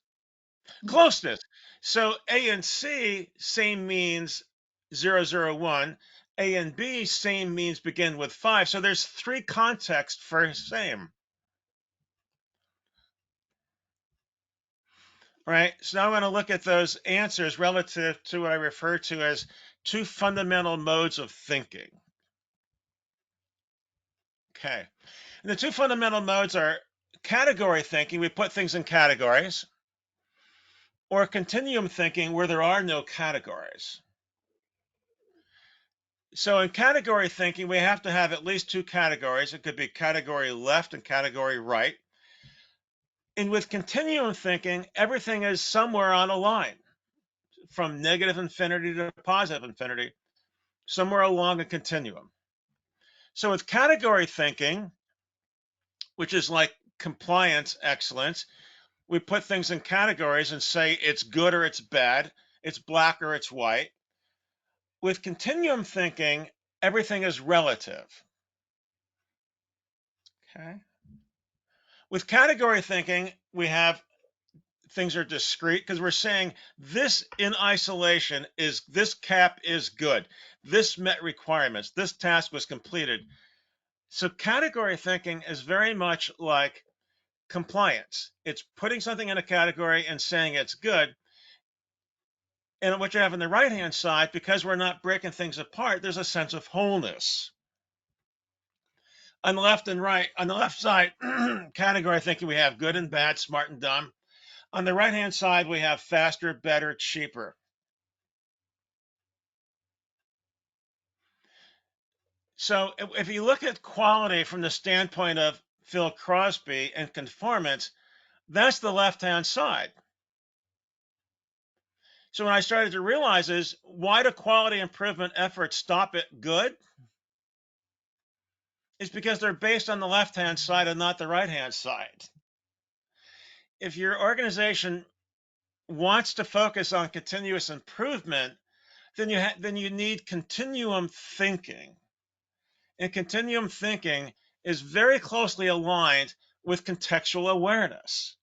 Closeness. So A and C, same means 001. A and B, same means begin with 5. So there's 3 contexts for same. Right? So now I want to look at those answers relative to what I refer to as 2 fundamental modes of thinking. Okay. And the 2 fundamental modes are category thinking, we put things in categories, or continuum thinking, where there are no categories. So in category thinking, we have to have at least 2 categories. It could be category left and category right. And with continuum thinking, everything is somewhere on a line, from negative infinity to positive infinity, somewhere along a continuum. So with category thinking, which is like compliance excellence. We put things in categories and say it's good or it's bad, it's black or it's white. With continuum thinking, everything is relative. Okay. With category thinking, we have things are discrete because we're saying this in isolation is this cap is good. This met requirements. This task was completed. So category thinking is very much like compliance. It's putting something in a category and saying it's good. And what you have on the right-hand side, because we're not breaking things apart, there's a sense of wholeness. On the left and right, on the left side, category thinking, we have good and bad, smart and dumb. On the right-hand side, we have faster, better, cheaper. So if you look at quality from the standpoint of Phil Crosby and conformance, that's the left-hand side. So when I started to realize is, why do quality improvement efforts stop at good? It's because they're based on the left-hand side and not the right-hand side. If your organization wants to focus on continuous improvement, then you need continuum thinking. And continuum thinking is very closely aligned with contextual awareness.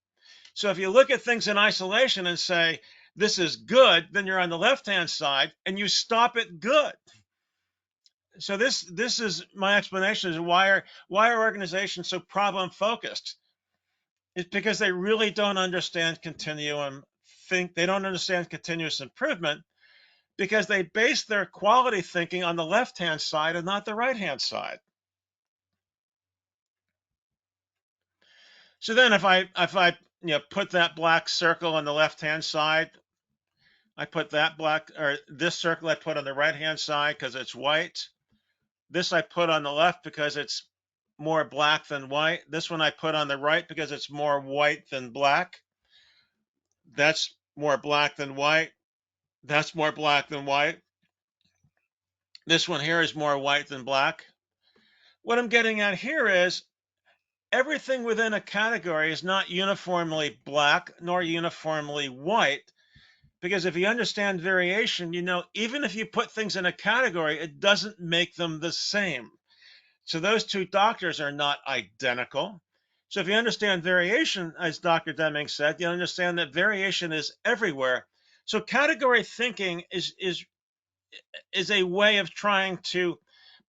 So if you look at things in isolation and say, this is good, then you're on the left-hand side and you stop at good. So this is my explanation is why are organizations so problem focused? It's because they really don't understand continuum think. They don't understand continuous improvement because they base their quality thinking on the left-hand side and not the right-hand side. So then if I put that black circle on the left-hand side, I put that black or this circle I put on the right-hand side because it's white. This I put on the left because it's more black than white. This one I put on the right because it's more white than black. That's more black than white. That's more black than white. This one here is more white than black. What I'm getting at here is everything within a category is not uniformly black nor uniformly white, because if you understand variation, you know, even if you put things in a category, it doesn't make them the same. So those two doctors are not identical. So if you understand variation, as Dr. Deming said, you understand that variation is everywhere. So category thinking is a way of trying to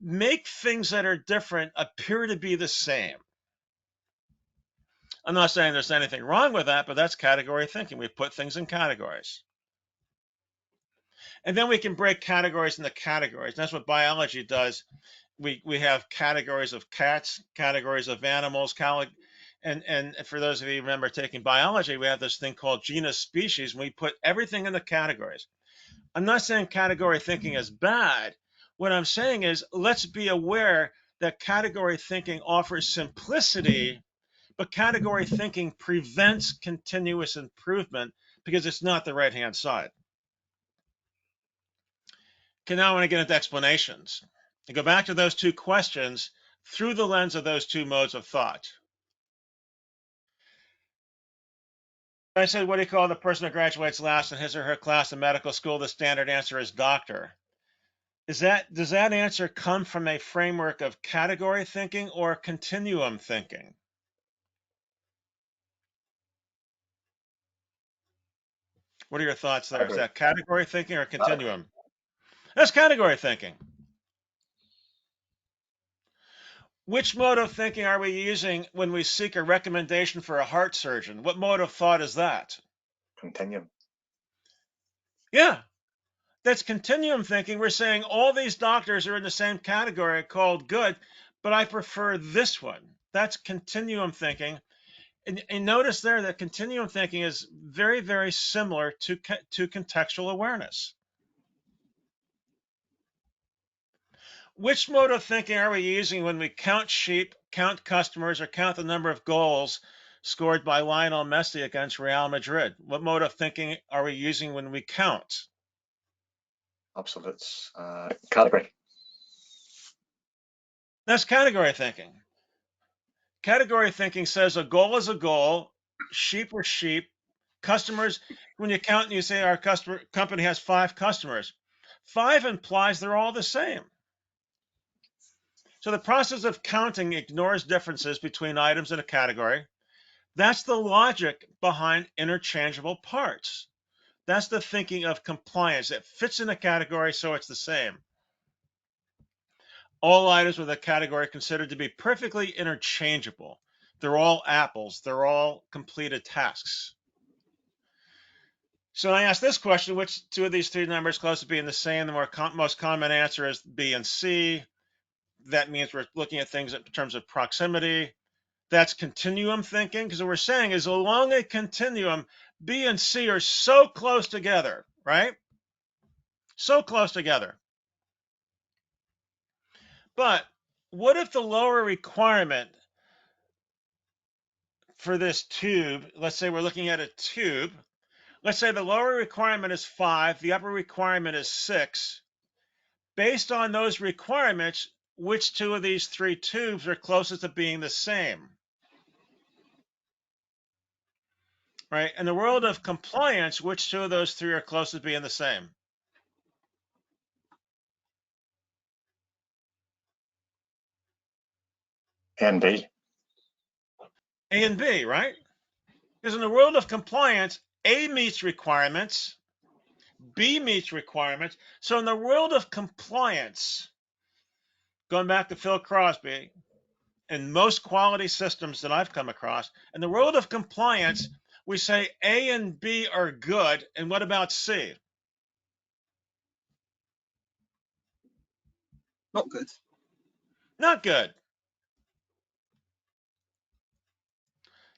make things that are different appear to be the same. I'm not saying there's anything wrong with that, but that's category thinking. We put things in categories. And then we can break categories into categories. That's what biology does. We have categories of cats, categories of animals, and for those of you who remember taking biology, we have this thing called genus species, and we put everything in the categories. I'm not saying category thinking is bad. What I'm saying is let's be aware that category thinking offers simplicity, but category thinking prevents continuous improvement because it's not the right-hand side. Okay, now I want to get into explanations. And go back to those two questions through the lens of those two modes of thought. I said, what do you call the person who graduates last in his or her class in medical school? The standard answer is doctor. Does that answer come from a framework of category thinking or continuum thinking? What are your thoughts there? Is that category thinking or continuum? That's category thinking. Which mode of thinking are we using when we seek a recommendation for a heart surgeon? What mode of thought is that? Continuum. Yeah, that's continuum thinking. We're saying all these doctors are in the same category called good, but I prefer this one. That's continuum thinking. And notice there that continuum thinking is very, very similar to contextual awareness. Which mode of thinking are we using when we count sheep, count customers, or count the number of goals scored by Lionel Messi against Real Madrid? What mode of thinking are we using when we count? Absolutes. Category. That's category thinking. Category thinking says a goal is a goal, sheep are sheep, customers, when you count and you say our company has 5 customers, 5 implies they're all the same. So the process of counting ignores differences between items in a category. That's the logic behind interchangeable parts. That's the thinking of compliance. It fits in a category, so it's the same. All items with a category considered to be perfectly interchangeable. They're all apples. They're all completed tasks. So I asked this question, which 2 of these 3 numbers close to being the same? The most common answer is B and C. That means we're looking at things in terms of proximity. That's continuum thinking, because what we're saying is along a continuum, B and C are so close together, right? So close together. But what if the lower requirement for this tube, let's say we're looking at a tube, let's say the lower requirement is 5, the upper requirement is 6. Based on those requirements, which 2 of these 3 tubes are closest to being the same? Right? In the world of compliance, which 2 of those 3 are closest to being the same? And B. A and B, right? Because in the world of compliance, A meets requirements, B meets requirements. So in the world of compliance, going back to Phil Crosby, in most quality systems that I've come across, in the world of compliance, we say A and B are good. And what about C? Not good. Not good.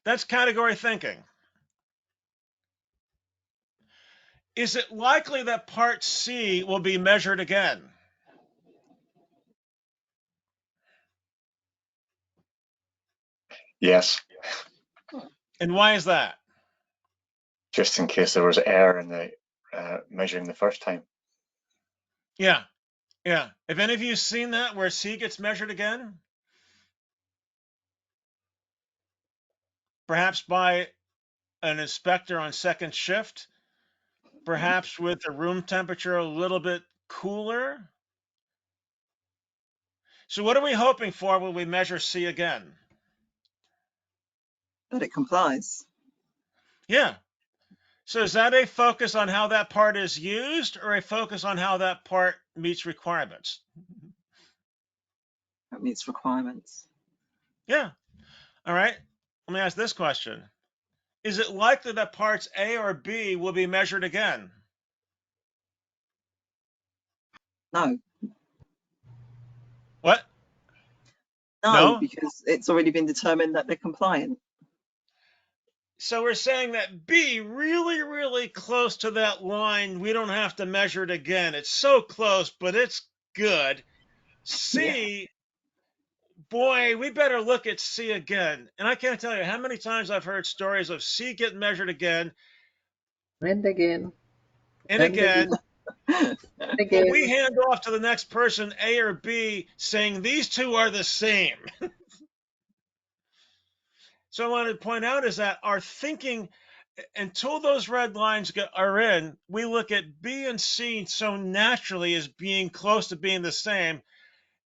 That's category thinking. Is it likely that part C will be measured again? Yes. And why is that? Just in case there was error in the measuring the first time. Yeah, yeah. Have any of you seen that where C gets measured again? Perhaps by an inspector on second shift, perhaps with the room temperature a little bit cooler. So what are we hoping for when we measure C again? That it complies. Yeah. So is that a focus on how that part is used or a focus on how that part meets requirements? That meets requirements. Yeah. All right. Let me ask this question. Is it likely that parts A or B will be measured again? No. What? No, No? because it's already been determined that they're compliant. So we're saying that B, really, really close to that line, we don't have to measure it again. It's so close, but it's good. C, boy, we better look at C again. And I can't tell you how many times I've heard stories of C getting measured again And again. and And again. And But again. we hand off to the next person, A or B, saying these 2 are the same. So I wanted to point out is that our thinking, until those red lines are in, we look at B and C so naturally as being close to being the same.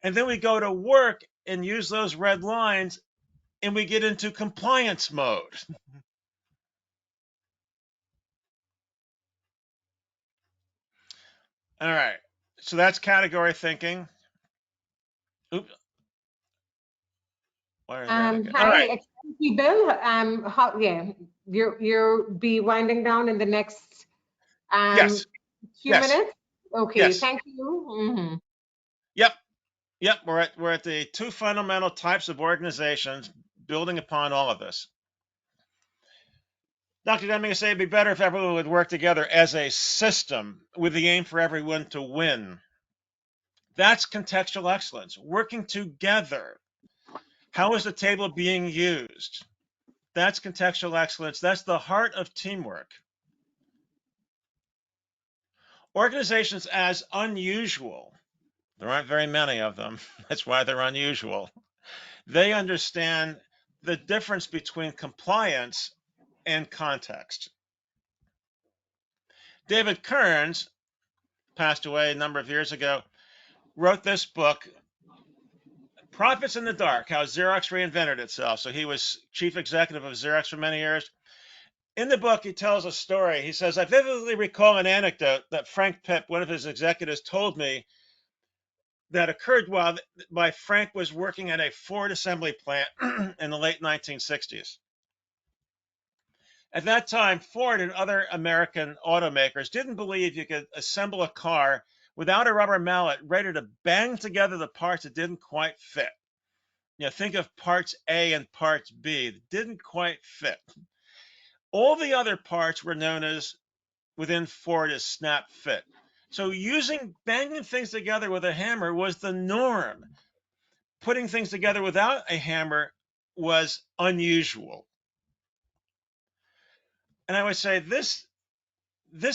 And then we go to work and use those red lines and we get into compliance mode. All right. So that's category thinking. Oops. Where is that again? All Hi, right. excuse me, Bill. You'll be winding down in the next Yes. few Yes. minutes. Okay, Yes. thank you. Yep. Yep. We're at the 2 fundamental types of organizations building upon all of this. Dr. Deming said it'd be better if everyone would work together as a system with the aim for everyone to win. That's contextual excellence, working together. How is the table being used? That's contextual excellence. That's the heart of teamwork. Organizations as unusual, there aren't very many of them. That's why they're unusual. They understand the difference between compliance and context. David Kearns, passed away a number of years ago, wrote this book, Profits in the Dark, How Xerox Reinvented Itself. So he was chief executive of Xerox for many years. In the book, he tells a story. He says, I vividly recall an anecdote that Frank Pipp, one of his executives, told me that occurred while Frank was working at a Ford assembly plant in the late 1960s. At that time, Ford and other American automakers didn't believe you could assemble a car without a rubber mallet ready to bang together the parts that didn't quite fit. Think of parts A and parts B that didn't quite fit. All the other parts were known as, within Ford, as snap fit. So banging things together with a hammer was the norm. Putting things together without a hammer was unusual. And I would say this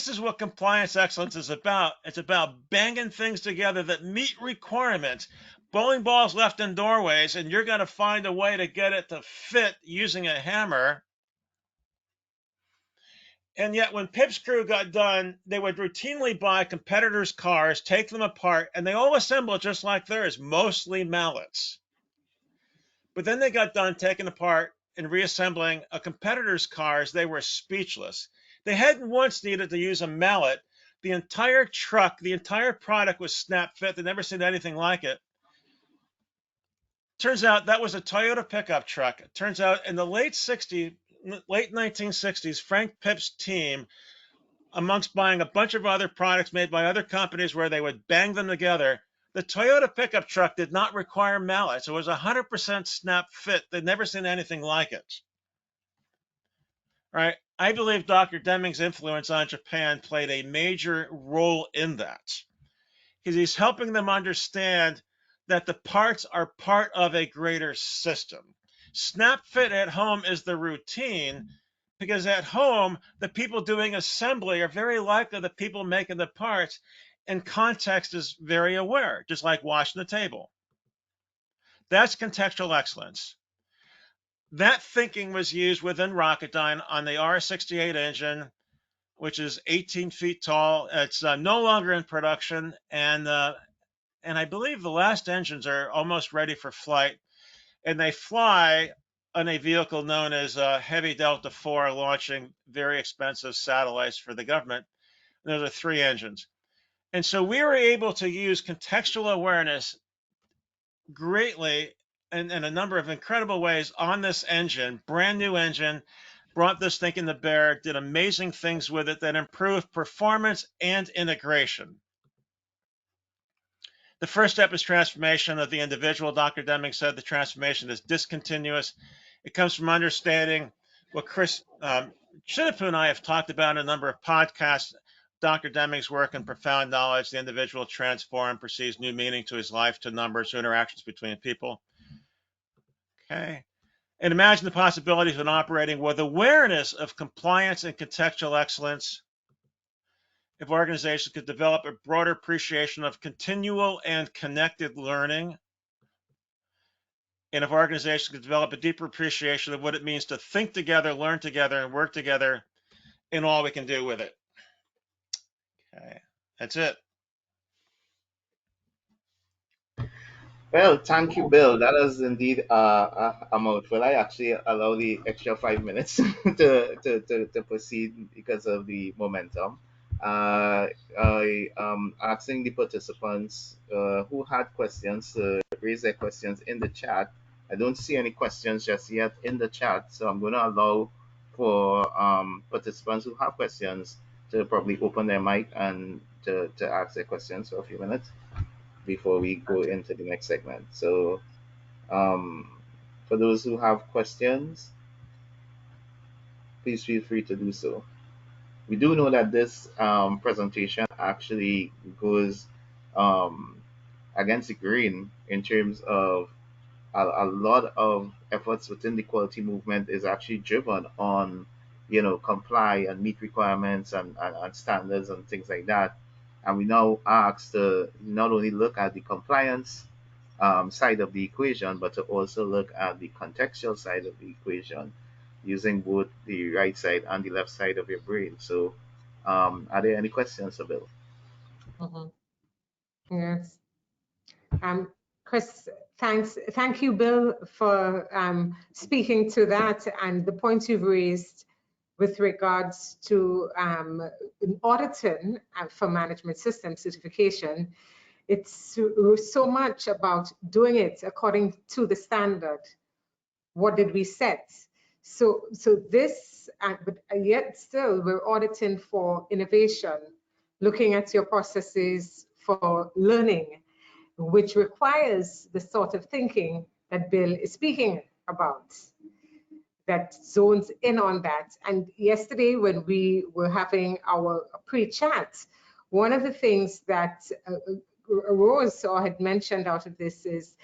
is what compliance excellence is about. It's about banging things together that meet requirements. Bowling balls left in doorways, and you're going to find a way to get it to fit using a hammer. And yet when Pipp's crew got done, they would routinely buy competitors' cars, take them apart, and they all assemble just like theirs, mostly mallets. But then they got done taking apart and reassembling a competitor's cars. They were speechless. They hadn't once needed to use a mallet. The entire truck, the entire product was snap fit. They'd never seen anything like it. Turns out that was a Toyota pickup truck. It turns out in the late 1960s, Frank Pipp's team, amongst buying a bunch of other products made by other companies where they would bang them together, the Toyota pickup truck did not require mallets. It was 100% snap fit. They'd never seen anything like it. Right? I believe Dr. Deming's influence on Japan played a major role in that, because he's helping them understand that the parts are part of a greater system. Snap fit at home is the routine, because at home, the people doing assembly are very likely the people making the parts, and context is very aware, just like washing the table. That's contextual excellence. That thinking was used within Rocketdyne on the R68 engine, which is 18 feet tall. It's no longer in production, and I believe the last engines are almost ready for flight, and they fly on a vehicle known as Heavy Delta IV, launching very expensive satellites for the government. And those are 3 engines. And so we were able to use contextual awareness greatly in a number of incredible ways on this engine, brand new engine, brought this thinking to bear, did amazing things with it that improved performance and integration. The first step is transformation of the individual. Dr. Deming said the transformation is discontinuous. It comes from understanding what Chris Chinipu and I have talked about in a number of podcasts. Dr. Deming's work and profound knowledge, the individual transformed, perceives new meaning to his life, to numbers, to interactions between people. Okay. And imagine the possibilities of operating with awareness of compliance and contextual excellence. If organizations could develop a broader appreciation of continual and connected learning, and if organizations could develop a deeper appreciation of what it means to think together, learn together, and work together, and all we can do with it. Okay, that's it. Well, thank you, Bill. That is indeed a mouthful. I actually allow the extra 5 minutes to proceed because of the momentum. I asking the participants who had questions to raise their questions in the chat. I don't see any questions just yet in the chat, so I'm going to allow for participants who have questions to probably open their mic and to ask their questions for a few minutes before we go into the next segment. So for those who have questions, please feel free to do so. We do know that this presentation actually goes against the grain in terms of a lot of efforts within the quality movement is actually driven on, comply and meet requirements and standards and things like that. And we now ask to not only look at the compliance side of the equation, but to also look at the contextual side of the equation using both the right side and the left side of your brain. So, are there any questions, Bill? Mhm. Yes. Chris, thank you, Bill, for speaking to that and the points you've raised with regards to auditing for management system certification. It's so much about doing it according to the standard. What did we set? So this, but yet still we're auditing for innovation, looking at your processes for learning, which requires the sort of thinking that Bill is speaking about, that zones in on that. And yesterday when we were having our pre-chat, one of the things that arose or had mentioned out of this is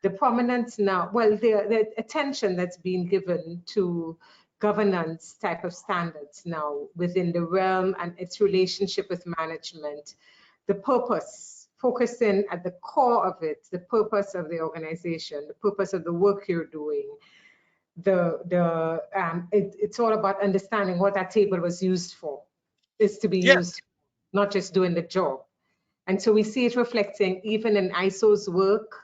the prominence now, well, the attention that's being given to governance type of standards now within the realm and its relationship with management, the purpose, focusing at the core of it, the purpose of the organization, the purpose of the work you're doing. It's all about understanding what that table was used for, is to be Yes. used, not just doing the job. And so we see it reflecting even in ISO's work,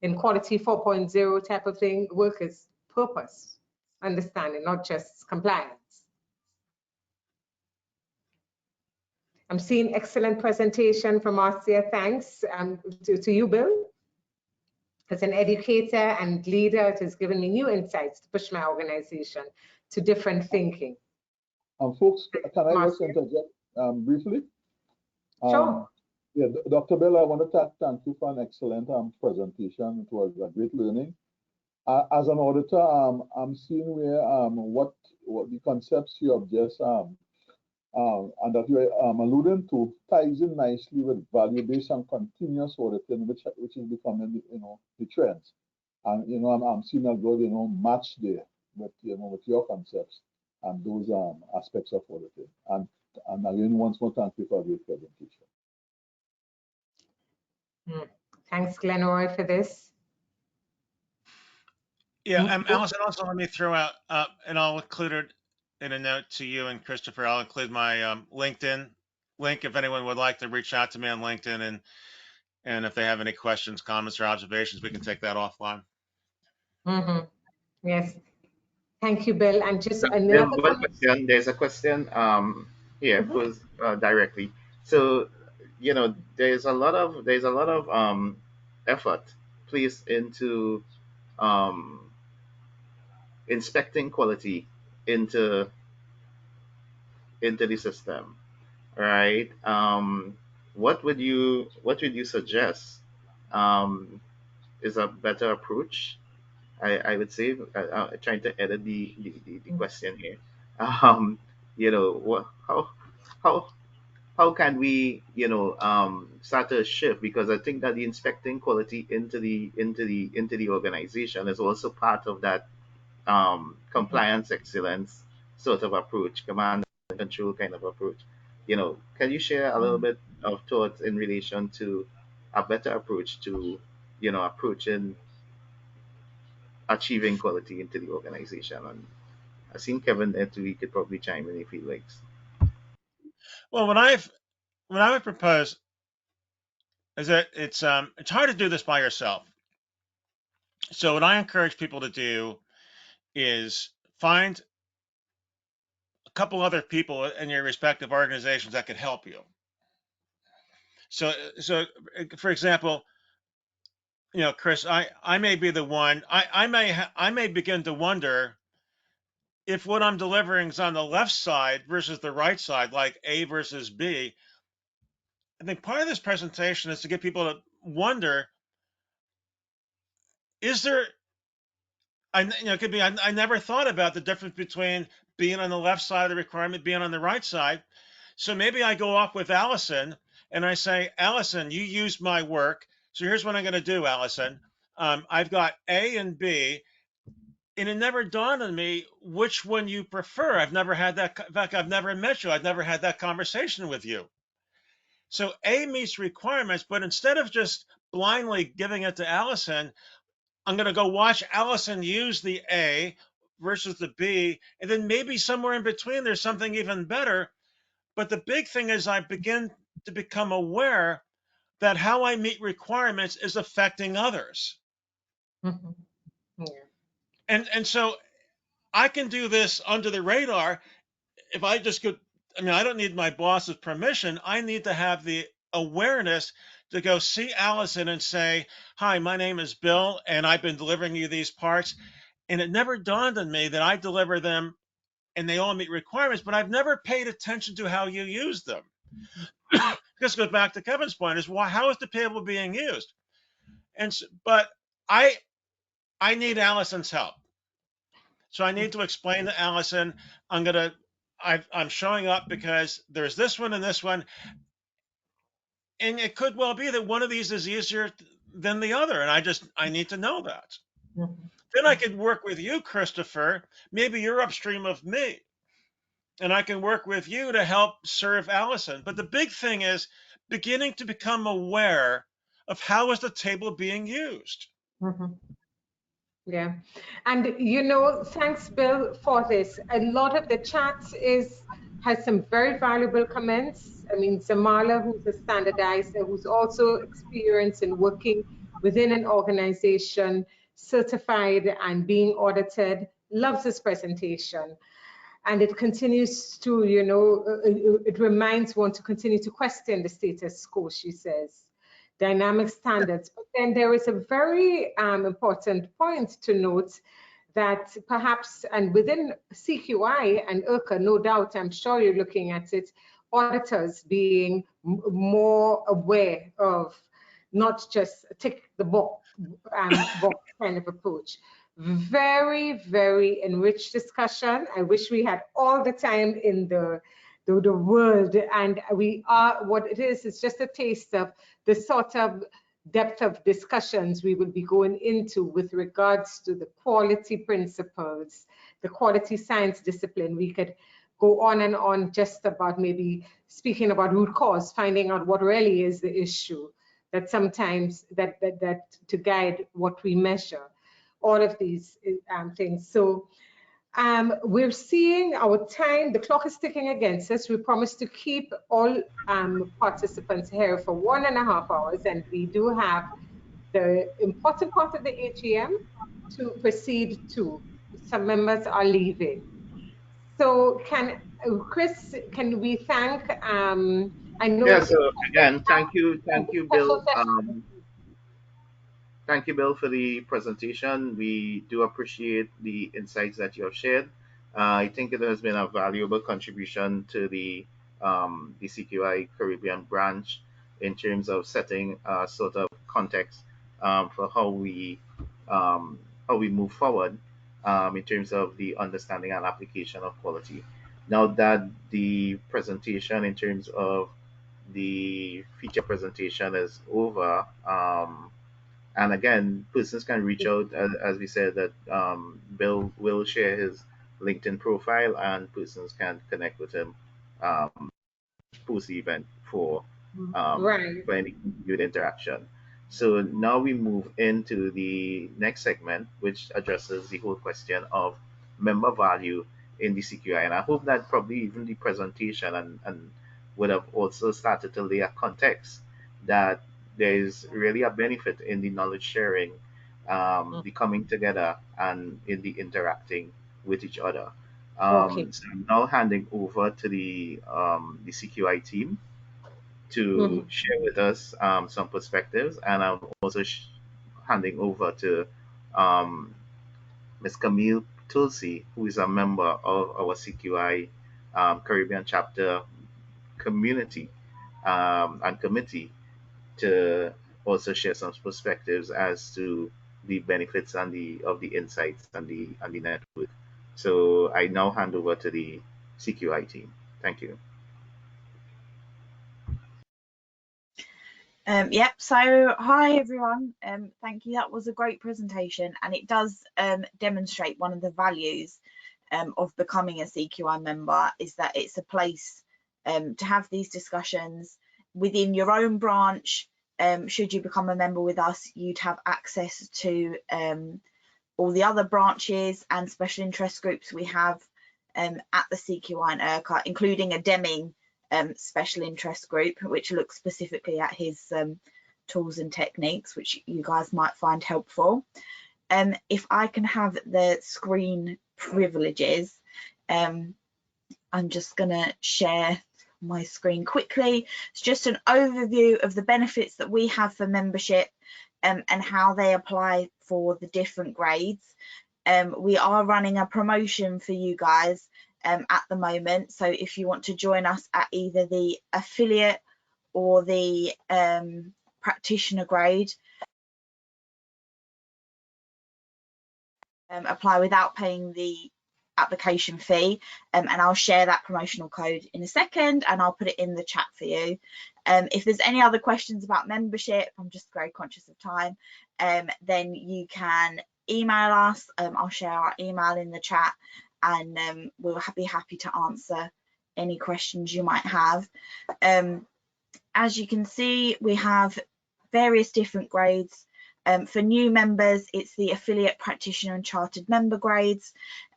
in quality 4.0 type of thing. Work is purpose, understanding, not just compliance. I'm seeing excellent presentation from Marcia. Thanks to you, Bill. As an educator and leader, it has given me new insights to push my organization to different thinking. Folks, can I just interject briefly? Sure. Yeah, Dr. Bell, I want to thank you for an excellent presentation. It was a great learning. As an auditor, I'm seeing where what the concepts you have just and that you're alluding to ties in nicely with value-based and continuous auditing, which is becoming the trends. And I'm seeing a good match there with with your concepts and those aspects of auditing. And again, once more, thank you for a great presentation. Thanks, Glenroy, for this. Yeah, Allison, also let me throw out, and I'll include it in a note to you and Christopher. I'll include my LinkedIn link if anyone would like to reach out to me on LinkedIn, and if they have any questions, comments, or observations, we can take that offline. Yes, thank you, Bill. And just Bill, another one question. There's a question here posed directly. So, there's a lot of effort placed into inspecting quality into the system, right? What would you suggest is a better approach? I would say, trying to edit the question here. What how can we start to shift, because I think that the inspecting quality into the organization is also part of that compliance excellence sort of approach, command and control kind of approach. Can you share a little bit of thoughts in relation to a better approach to approaching achieving quality into the organization? And I've seen Kevin there too. He could probably chime in if he likes. Well, what I would propose is that it's hard to do this by yourself. So what I encourage people to do is find a couple other people in your respective organizations that could help you. So for example, Chris, I may be the one. I may begin to wonder if what I'm delivering is on the left side versus the right side, like A versus B. I think part of this presentation is to get people to wonder: is there? It could be. I never thought about the difference between being on the left side of the requirement, being on the right side. So maybe I go off with Allison and I say, Allison, you used my work. So here's what I'm going to do, Allison. I've got A and B, and it never dawned on me which one you prefer. I've never had that. In fact, I've never met you. I've never had that conversation with you. So A meets requirements, but instead of just blindly giving it to Allison. I'm going to go watch Allison use the A versus the B, and then maybe somewhere in between there's something even better. But the big thing is I begin to become aware that how I meet requirements is affecting others. Mhm. Yeah. And so I can do this under the radar if I just could. I mean, I don't need my boss's permission. I need to have the awareness to go see Allison and say, "Hi, my name is Bill, and I've been delivering you these parts." And it never dawned on me that I deliver them and they all meet requirements, but I've never paid attention to how you use them. This goes back to Kevin's point: is why how is the table being used? But I need Allison's help. So I need to explain to Allison, I'm showing up because there's this one and this one, and it could well be that one of these is easier than the other, and I need to know that. Mhm. Then I could work with you, Christopher. Maybe you're upstream of me, and I can work with you to help serve Allison. But the big thing is beginning to become aware of how is the table being used. Mhm. Yeah. And thanks, Bill, for this. A lot of the chat has some very valuable comments. I mean, Zamala, who's a standardizer, who's also experienced in working within an organization, certified and being audited, loves this presentation. And it continues to, it reminds one to continue to question the status quo, she says. Dynamic standards. But then there is a very important point to note that perhaps, and within CQI and IRCA, no doubt, I'm sure you're looking at it, auditors being more aware of not just tick the box kind of approach. Very, very enriched discussion. I wish we had all the time in the world, and what it is just a taste of the sort of depth of discussions we will be going into with regards to the quality principles, the quality science discipline. We could go on and on just about maybe speaking about root cause, finding out what really is the issue, that sometimes that to guide what we measure, all of these things. So we're seeing our time, the clock is ticking against us. We promised to keep all participants here for 1.5 hours, and we do have the important part of the AGM to proceed to. Some members are leaving. So Chris, can we thank, I know. Yeah, so again, thank you, Bill. Special Thank you, Bill, for the presentation. We do appreciate the insights that you have shared. I think it has been a valuable contribution to the CQI Caribbean branch in terms of setting a sort of context for how we move forward in terms of the understanding and application of quality. Now that the presentation in terms of the feature presentation is over, and again, persons can reach out, as we said, that Bill will share his LinkedIn profile, and persons can connect with him post the event right. for any continued interaction. So now we move into the next segment, which addresses the whole question of member value in the CQI. And I hope that probably even the presentation and would have also started to lay a context that there is really a benefit in the knowledge sharing, the coming together, and in the interacting with each other. Okay. So I'm now handing over to the CQI team to share with us some perspectives, and I'm also handing over to Ms. Camille Tulsi, who is a member of our CQI Caribbean chapter community and committee, to also share some perspectives as to the benefits and the insights and the network. So I now hand over to the CQI team. Thank you. Yep, so hi everyone, thank you. That was a great presentation, and it does demonstrate one of the values of becoming a CQI member is that it's a place to have these discussions within your own branch, should you become a member with us, you'd have access to all the other branches and special interest groups we have at the CQI and ERCA, including a Deming special interest group, which looks specifically at his tools and techniques, which you guys might find helpful. If I can have the screen privileges, I'm just going to share my screen quickly. It's just an overview of the benefits that we have for membership and how they apply for the different grades. We are running a promotion for you guys at the moment, so if you want to join us at either the affiliate or the practitioner grade, apply without paying the application fee, and I'll share that promotional code in a second and I'll put it in the chat for you. If there's any other questions about membership, I'm just very conscious of time, then you can email us. I'll share our email in the chat, and we'll be happy to answer any questions you might have. As you can see, we have various different grades. For new members, it's the affiliate, practitioner and chartered member grades.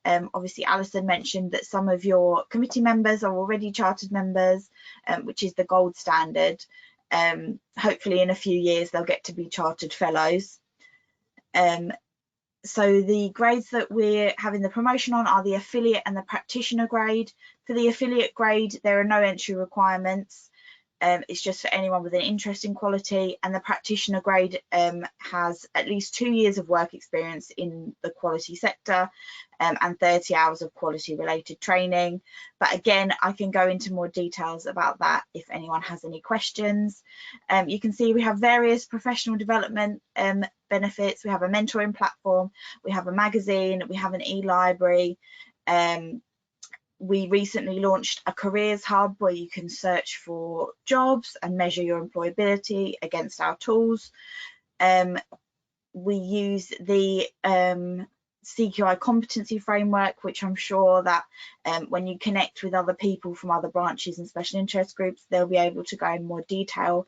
Obviously, Alison mentioned that some of your committee members are already chartered members, which is the gold standard. Hopefully in a few years, they'll get to be chartered fellows. So the grades that we're having the promotion on are the affiliate and the practitioner grade. For the affiliate grade, there are no entry requirements. It's just for anyone with an interest in quality, and the practitioner grade has at least 2 years of work experience in the quality sector and 30 hours of quality related training. But again, I can go into more details about that if anyone has any questions. You can see we have various professional development benefits. We have a mentoring platform, we have a magazine, we have an e-library. We recently launched a careers hub where you can search for jobs and measure your employability against our tools. We use the CQI competency framework, which I'm sure that when you connect with other people from other branches and special interest groups, they'll be able to go in more detail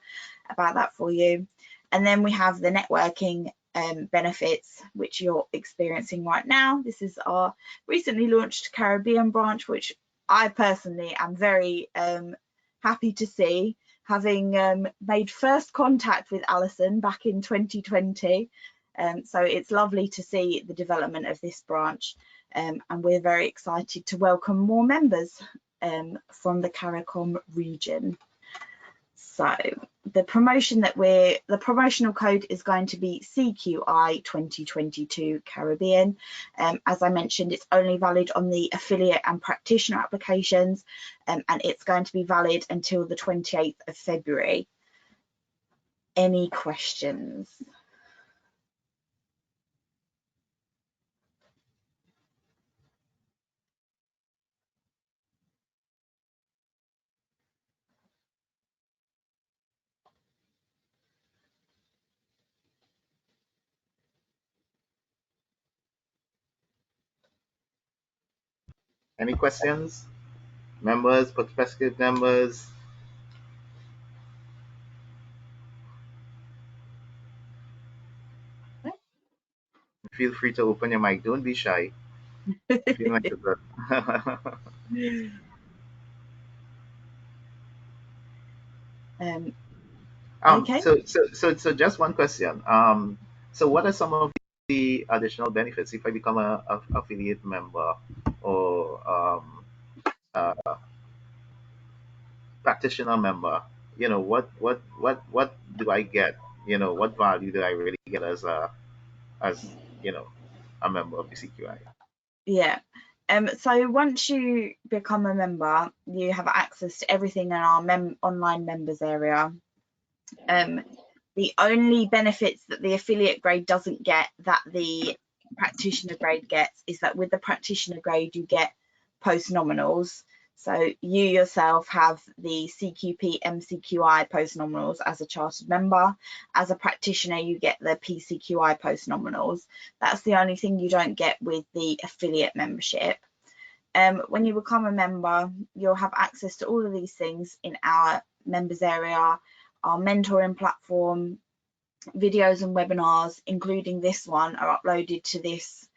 about that for you. And then we have the networking benefits which you're experiencing right now. This is our recently launched Caribbean branch, which I personally am very happy to see, having made first contact with Alison back in 2020. So it's lovely to see the development of this branch, and we're very excited to welcome more members from the CARICOM region. So the promotional code is going to be CQI 2022 Caribbean. As I mentioned, it's only valid on the affiliate and practitioner applications, and it's going to be valid until the 28th of February. Any questions? Any questions? Members, prospective members? Feel free to open your mic. Don't be shy. Feel like Okay. So just one question. So what are some of the additional benefits if I become a affiliate member or practitioner member? You know, what do I get? You know, what value do I really get as you know, a member of the CQI? Yeah. So once you become a member, you have access to everything in our online members area. The only benefits that the affiliate grade doesn't get that the practitioner grade gets is that with the practitioner grade you get post-nominals. So you yourself have the CQP MCQI post-nominals as a chartered member. As a practitioner, you get the PCQI post-nominals. That's the only thing you don't get with the affiliate membership. When you become a member, you'll have access to all of these things in our members area. our mentoring platform, videos and webinars, including this one, are uploaded to this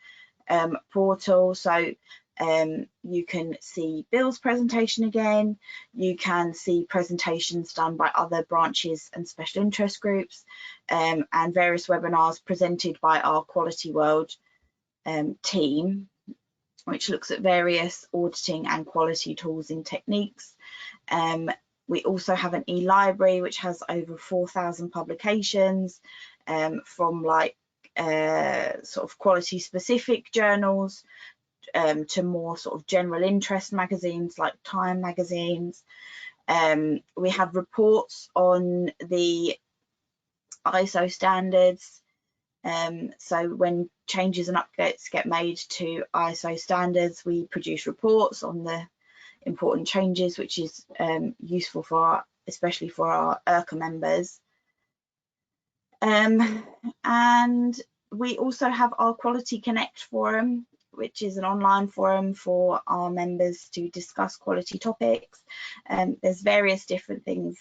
portal. So you can see Bill's presentation again, you can see presentations done by other branches and special interest groups, and various webinars presented by our Quality World team, which looks at various auditing and quality tools and techniques. We also have an e-library which has over 4,000 publications, from like sort of quality specific journals to more sort of general interest magazines like Time magazines. We have reports on the ISO standards. So when changes and updates get made to ISO standards, we produce reports on the important changes, which is useful for especially for our IRCA members. And we also have our Quality Connect forum, which is an online forum for our members to discuss quality topics. There's various different things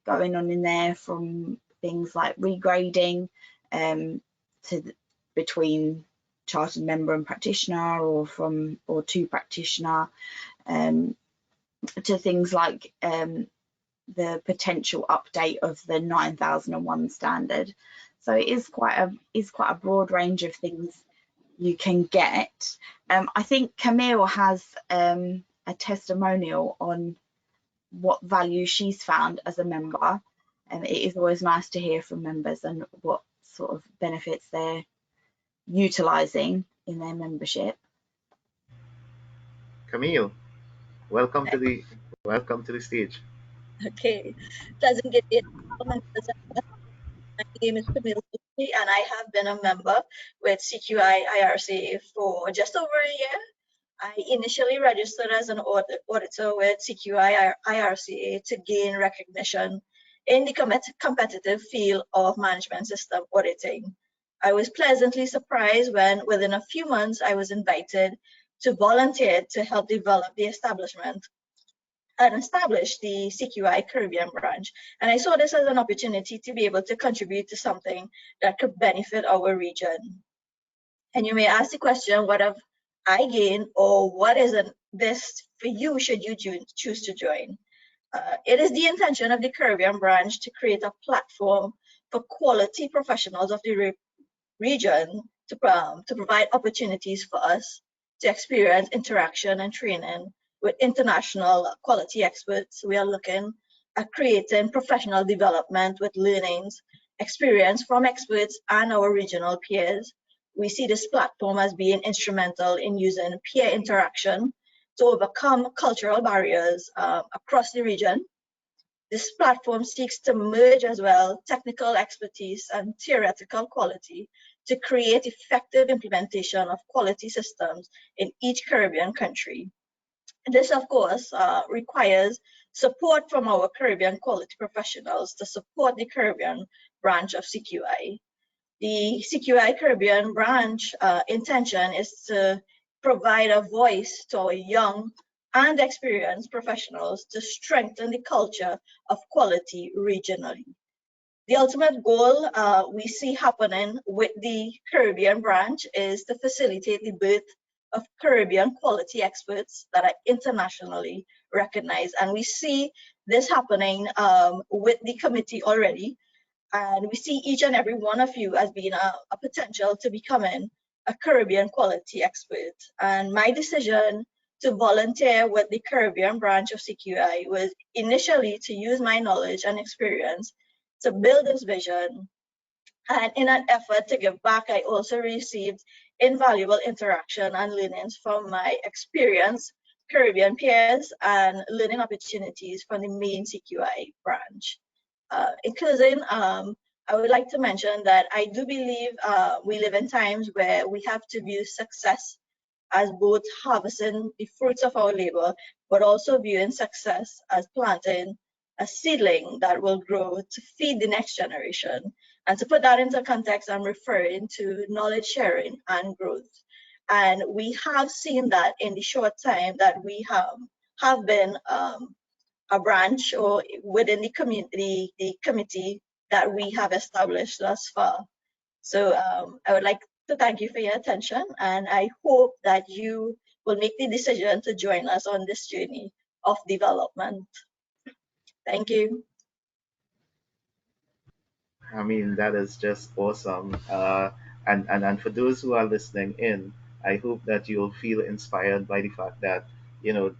going on in there, from things like regrading between chartered member and practitioner, or to practitioner, to things like the potential update of the 9001 standard. So it is quite a broad range of things you can get. I think Camille has a testimonial on what value she's found as a member, and it is always nice to hear from members and what sort of benefits they're utilising in their membership. Camille, welcome to the stage. Okay, pleasant good day, members. My name is Camille, and I have been a member with CQI IRCA for just over a year. I initially registered as an auditor with CQI IRCA to gain recognition in the competitive field of management system auditing. I was pleasantly surprised when within a few months I was invited to volunteer to help develop the establishment and establish the CQI Caribbean branch. And I saw this as an opportunity to be able to contribute to something that could benefit our region. And you may ask the question, what have I gained, or what isn't this for you should you choose to join? It is the intention of the Caribbean branch to create a platform for quality professionals of the region to provide opportunities for us to experience interaction and training with international quality experts. We are looking at creating professional development with learnings, experience from experts and our regional peers. We see this platform as being instrumental in using peer interaction to overcome cultural barriers across the region. This platform seeks to merge as well technical expertise and theoretical quality to create effective implementation of quality systems in each Caribbean country. This, of course, requires support from our Caribbean quality professionals to support the Caribbean branch of CQI. The CQI Caribbean branch intention is to provide a voice to our young and experienced professionals to strengthen the culture of quality regionally. The ultimate goal we see happening with the Caribbean branch is to facilitate the birth of Caribbean quality experts that are internationally recognized. And we see this happening with the committee already. And we see each and every one of you as being a potential to becoming a Caribbean quality expert. And my decision to volunteer with the Caribbean branch of CQI was initially to use my knowledge and experience to build this vision. And in an effort to give back, I also received invaluable interaction and learnings from my experienced Caribbean peers and learning opportunities from the main CQI branch. In closing, I would like to mention that I do believe we live in times where we have to view success as both harvesting the fruits of our labor, but also viewing success as planting a seedling that will grow to feed the next generation. And to put that into context, I'm referring to knowledge sharing and growth. And we have seen that in the short time that we have been a branch or within the community, the committee that we have established thus far. So I would like to thank you for your attention, and I hope that you will make the decision to join us on this journey of development. Thank you. I mean, that is just awesome. And for those who are listening in, I hope that you'll feel inspired by the fact that, you know,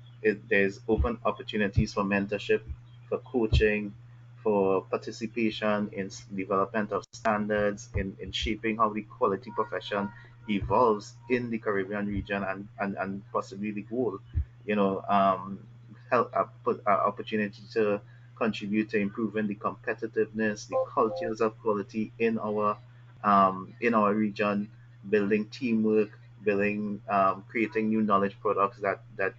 there's open opportunities for mentorship, for coaching, for participation in development of standards, in shaping how the quality profession evolves in the Caribbean region and possibly the world. You know, help put opportunity to contribute to improving the competitiveness, the cultures of quality in our region, building teamwork, building creating new knowledge products that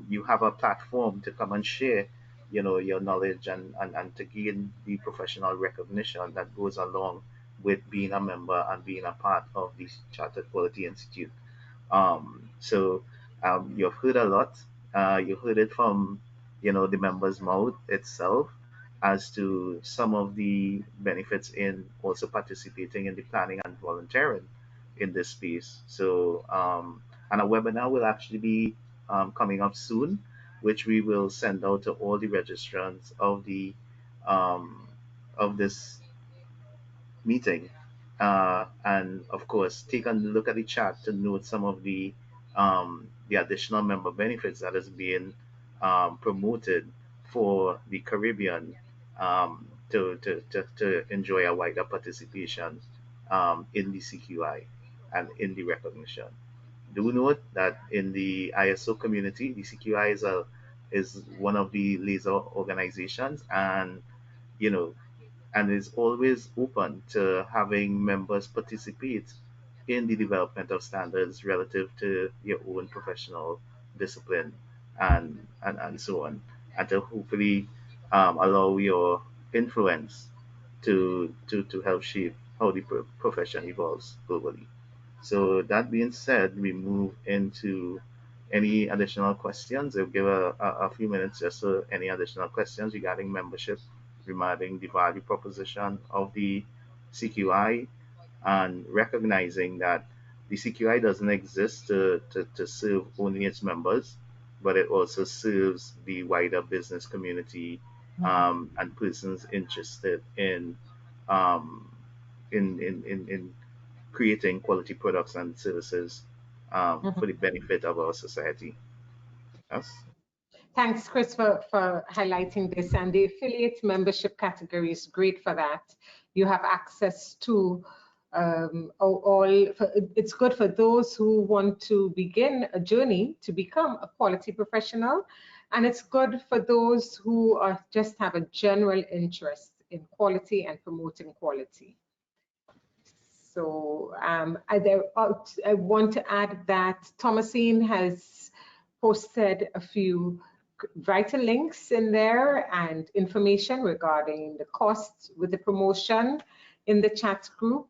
you have a platform to come and share, you know, your knowledge and to gain the professional recognition that goes along with being a member and being a part of the Chartered Quality Institute. You've heard a lot. You heard it from, you know, the members' mouth itself as to some of the benefits in also participating in the planning and volunteering in this space. And a webinar will actually be coming up soon, which we will send out to all the registrants um, of this meeting. And of course, take a look at the chat to note some of the additional member benefits that is being promoted for the Caribbean to enjoy a wider participation in the CQI and in the recognition. Do note that in the ISO community, the CQI is one of the laser organizations, and you know, and is always open to having members participate in the development of standards relative to your own professional discipline and so on, and to hopefully allow your influence to help shape how the profession evolves globally. So that being said, we move into any additional questions. I'll give a few minutes just so any additional questions regarding membership, regarding the value proposition of the CQI, and recognizing that the CQI doesn't exist to serve only its members, but it also serves the wider business community and persons interested um, in creating quality products and services for the benefit of our society. Yes. Thanks, Chris, for highlighting this. And the affiliate membership category is great for that. You have access to it's good for those who want to begin a journey to become a quality professional. And it's good for those who just have a general interest in quality and promoting quality. So I want to add that Thomasine has posted a few vital links in there and information regarding the costs with the promotion in the chat group.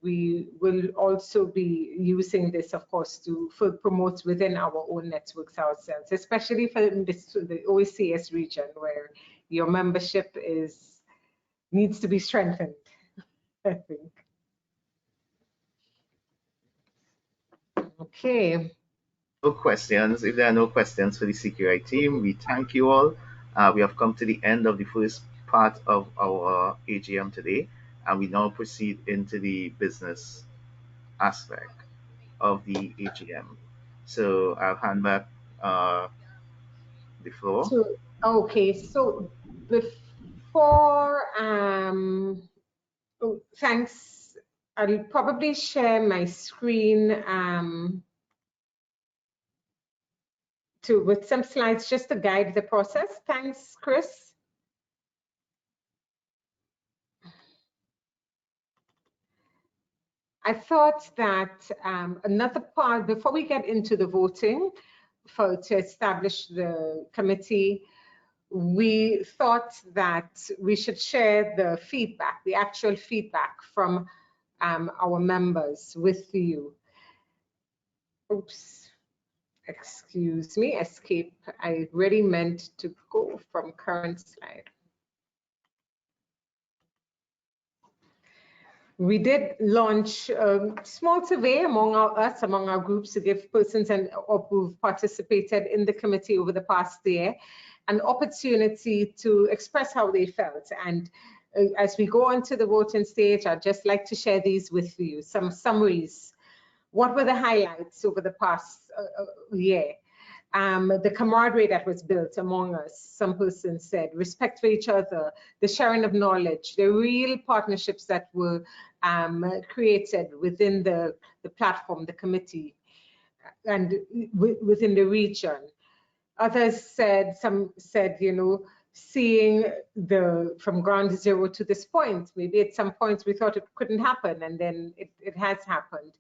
We will also be using this, of course, to promote within our own networks ourselves, especially for the OACS region, where your membership needs to be strengthened, I think. Okay. No questions. If there are no questions for the CQI team, we thank you all. We have come to the end of the first part of our AGM today, and we now proceed into the business aspect of the AGM. So I'll hand back the floor. Okay, so before, thanks. I'll probably share my screen with some slides just to guide the process. Thanks, Chris. I thought that another part, before we get into the voting to establish the committee, we thought that we should share the feedback, the actual feedback from our members with you. Oops. excuse me, escape. I really meant to go from current slide. We did launch a small survey among our groups to give persons who've participated in the committee over the past year an opportunity to express how they felt. And as we go on to the voting stage, I'd just like to share these with you, some summaries. What were the highlights over the past year? The camaraderie that was built among us, some persons said, respect for each other, the sharing of knowledge, the real partnerships that were created within the platform, the committee, and within the region. Others said, some said, you know, seeing from ground zero to this point, maybe at some points we thought it couldn't happen, and then it has happened.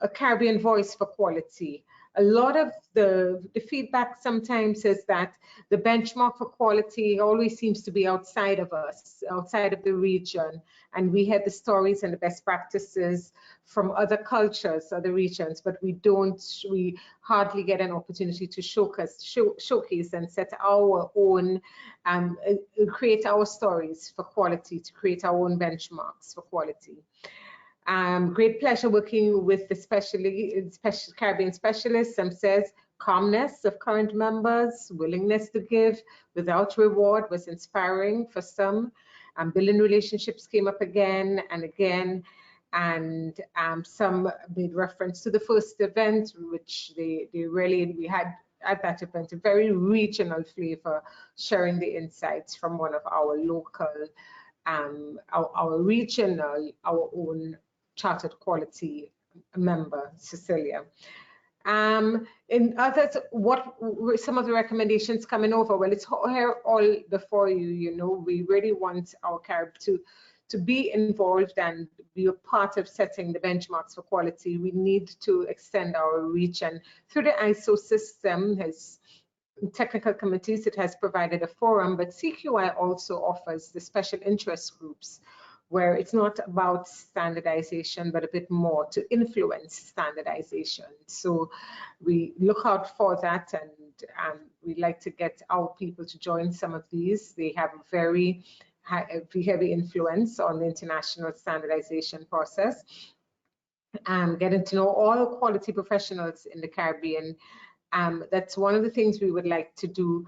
A Caribbean voice for quality. A lot of the feedback sometimes is that the benchmark for quality always seems to be outside of us, outside of the region. And we had the stories and the best practices from other cultures, other regions, but we hardly get an opportunity to showcase and set our own, create our stories for quality, to create our own benchmarks for quality. Great pleasure working with the Caribbean specialists. Some says calmness of current members, willingness to give without reward was inspiring for some. Building relationships came up again and again. And some made reference to the first event, which we had at that event, a very regional flavor, sharing the insights from one of our local, our regional, our own chartered quality member, Cecilia. In others, what were some of the recommendations coming over? Well, it's here all before you. You know, we really want our Carib to be involved and be a part of setting the benchmarks for quality. We need to extend our reach, and through the ISO system, has technical committees, it has provided a forum, but CQI also offers the special interest groups, where it's not about standardization, but a bit more to influence standardization. So we look out for that, and we'd like to get our people to join some of these. They have a very heavy influence on the international standardization process. Getting to know all quality professionals in the Caribbean. That's one of the things we would like to do.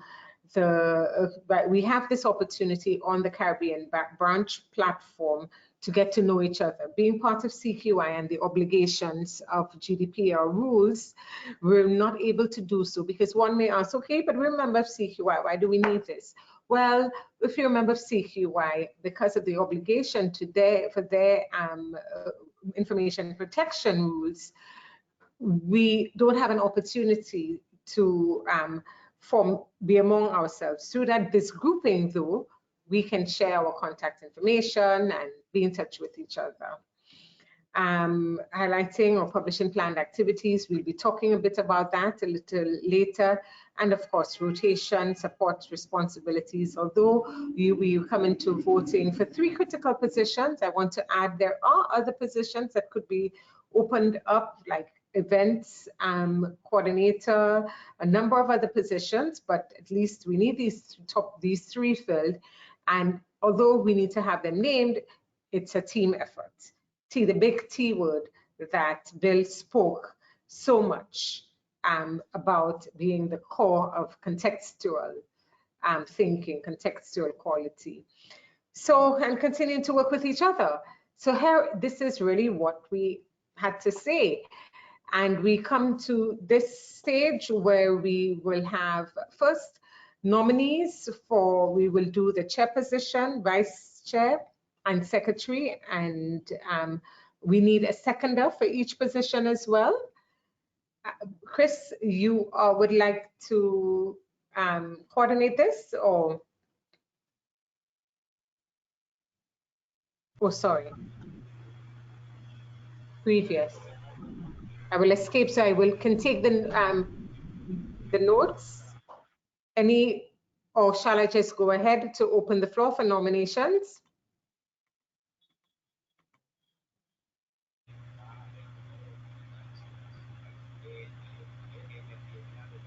We have this opportunity on the Caribbean branch platform to get to know each other. Being part of CQI and the obligations of GDPR rules, we're not able to do so, because one may ask, okay, but we're a member of CQI, why do we need this? Well, if you're a member of CQI, because of the obligation for their information protection rules, we don't have an opportunity to be among ourselves. Through this grouping, though, we can share our contact information and be in touch with each other. Highlighting or publishing planned activities, we'll be talking a bit about that a little later. And of course, rotation, support responsibilities. Although we come into voting for 3 critical positions, I want to add there are other positions that could be opened up, like events coordinator, a number of other positions, but at least we need these 3 filled. And although we need to have them named, it's a team effort. The big T word that Bill spoke so much about being the core of contextual thinking, contextual quality. So, and continuing to work with each other. So here, this is really what we had to say. And we come to this stage where we will have first nominees we will do the chair position, vice chair, and secretary. And we need a seconder for each position as well. Chris, you would like to coordinate this, or? Oh, sorry. Previous. I will escape, so I can take the notes. Or shall I just go ahead to open the floor for nominations?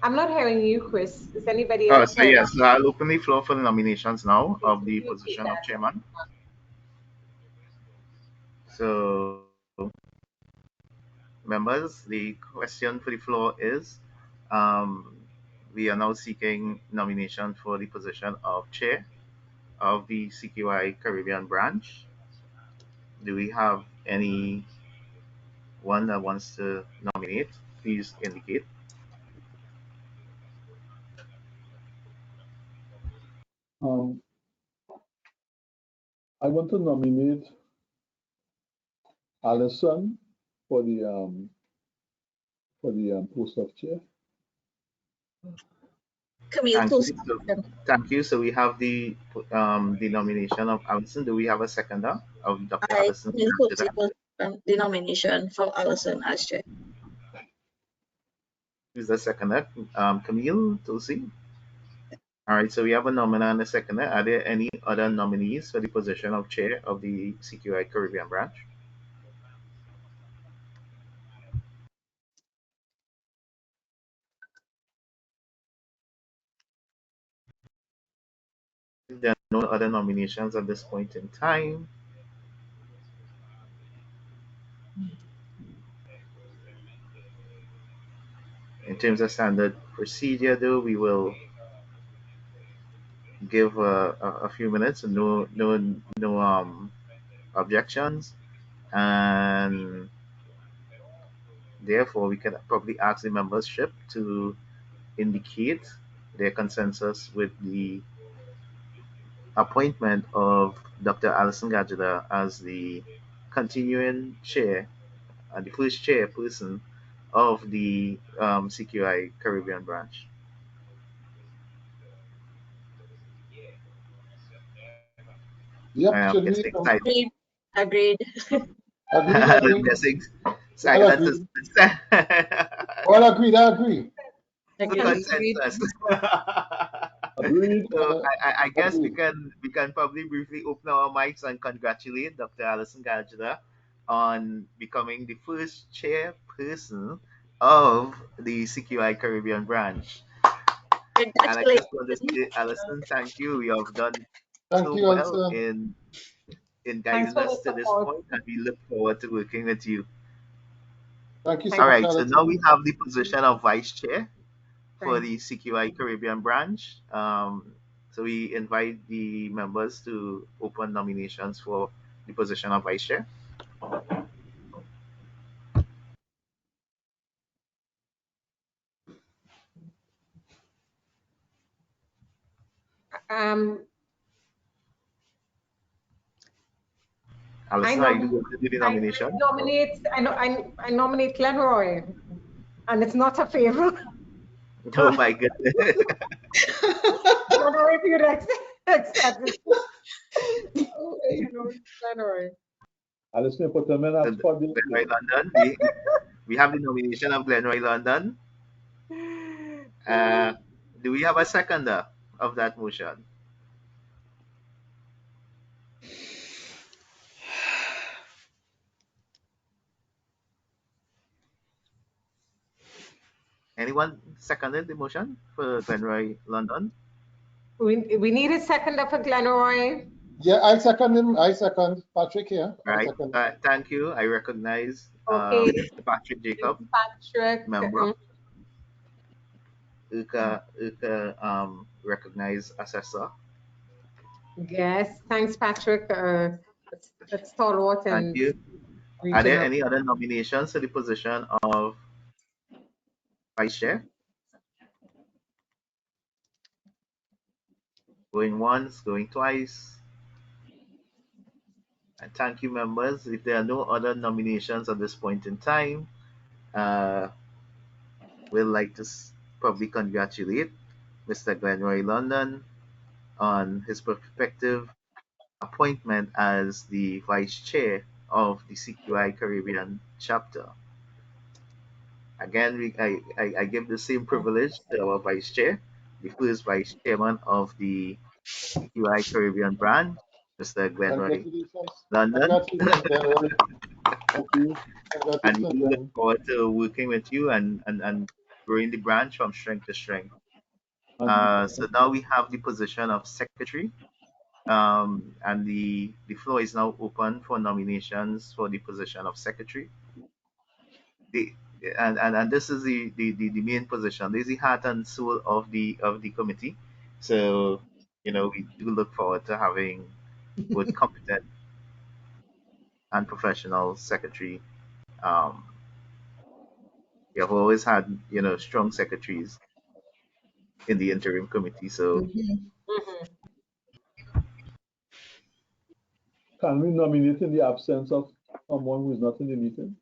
I'm not hearing you, Chris. Is anybody Oh, else so hearing? yes, so I'll open the floor for the nominations now Okay, of can the you repeat position of that? chairman. So, members, the question for the floor is, um, we are now seeking nomination for the position of chair of the CQI Caribbean branch. Do we have anyone that wants to nominate? Please indicate. Um, I want to nominate Alison for the post of chair. Camille Thank Toast. you. So, thank you. So we have the nomination of Alison. Do we have a seconder of Dr. I, Alison? Camille Toast, the nomination for Alison as chair. Who's the seconder? Camille Tosi. All right. So we have a nominee and a seconder. Are there any other nominees for the position of chair of the CQI Caribbean branch? If there are no other nominations at this point in time, in terms of standard procedure, though, we will give a few minutes and no objections, and therefore we can probably ask the membership to indicate their consensus with the appointment of Dr. Alison Gajada as the continuing chair and the first chairperson of the CQI Caribbean branch. Yep, I am should we? guessing silent. Agreed. Agreed. Guessing All silent agreed. is All agreed. I agree. the consensus. Agreed. So I guess we Agreed. can probably briefly open our mics and congratulate Dr. Alison Gajada on becoming the first chairperson of the CQI Caribbean branch. And I just want to say, Alison, thank you. You have done Thank so you, well Alison. in Thanks guiding for us the to this support. point, and we look forward to working with you. Thank you so All much, right, so Alison. now we have the position of vice chair for Thanks. the CQI Caribbean branch. So we invite the members to open nominations for the position of vice chair. Um, Alison, are you going to do the nomination? I nominate Glenroy, and it's not a favor. Oh my goodness. I don't know if you'd accept it. Glenroy. Alison, put them in as for Glenroy London. We have the nomination of Glenroy London. Do we have a seconder of that motion? Anyone seconded the motion for Glenroy London? We need a seconder for Glenroy. Yeah, I second him. I second Patrick here. I Right. second. Thank you. I recognize Okay. Mr. Patrick Jacob, Patrick. member. Uka recognize assessor. Yes, thanks, Patrick. That's stalwart Thank and you. Are there regional. any other nominations for the position of vice chair? Going once, going twice. And thank you, members. If there are no other nominations at this point in time, we'd like to probably congratulate Mr. Glenroy London on his prospective appointment as the vice chair of the CQI Caribbean chapter. Again, I give the same privilege to our vice chair, the first vice chairman of the CQI Caribbean branch, Mr. Glenroy Congratulations. London. Congratulations, Glenroy. Thank you. And we Congratulations, do look Glenroy. forward to working with you and growing the branch from strength to strength. So now we have the position of secretary, and the floor is now open for nominations for the position of secretary. And this is the main position. This is the heart and soul of the committee. So we do look forward to having both competent and professional secretary. We have always had strong secretaries in the interim committee. So Can we nominate in the absence of someone who is not in the meeting?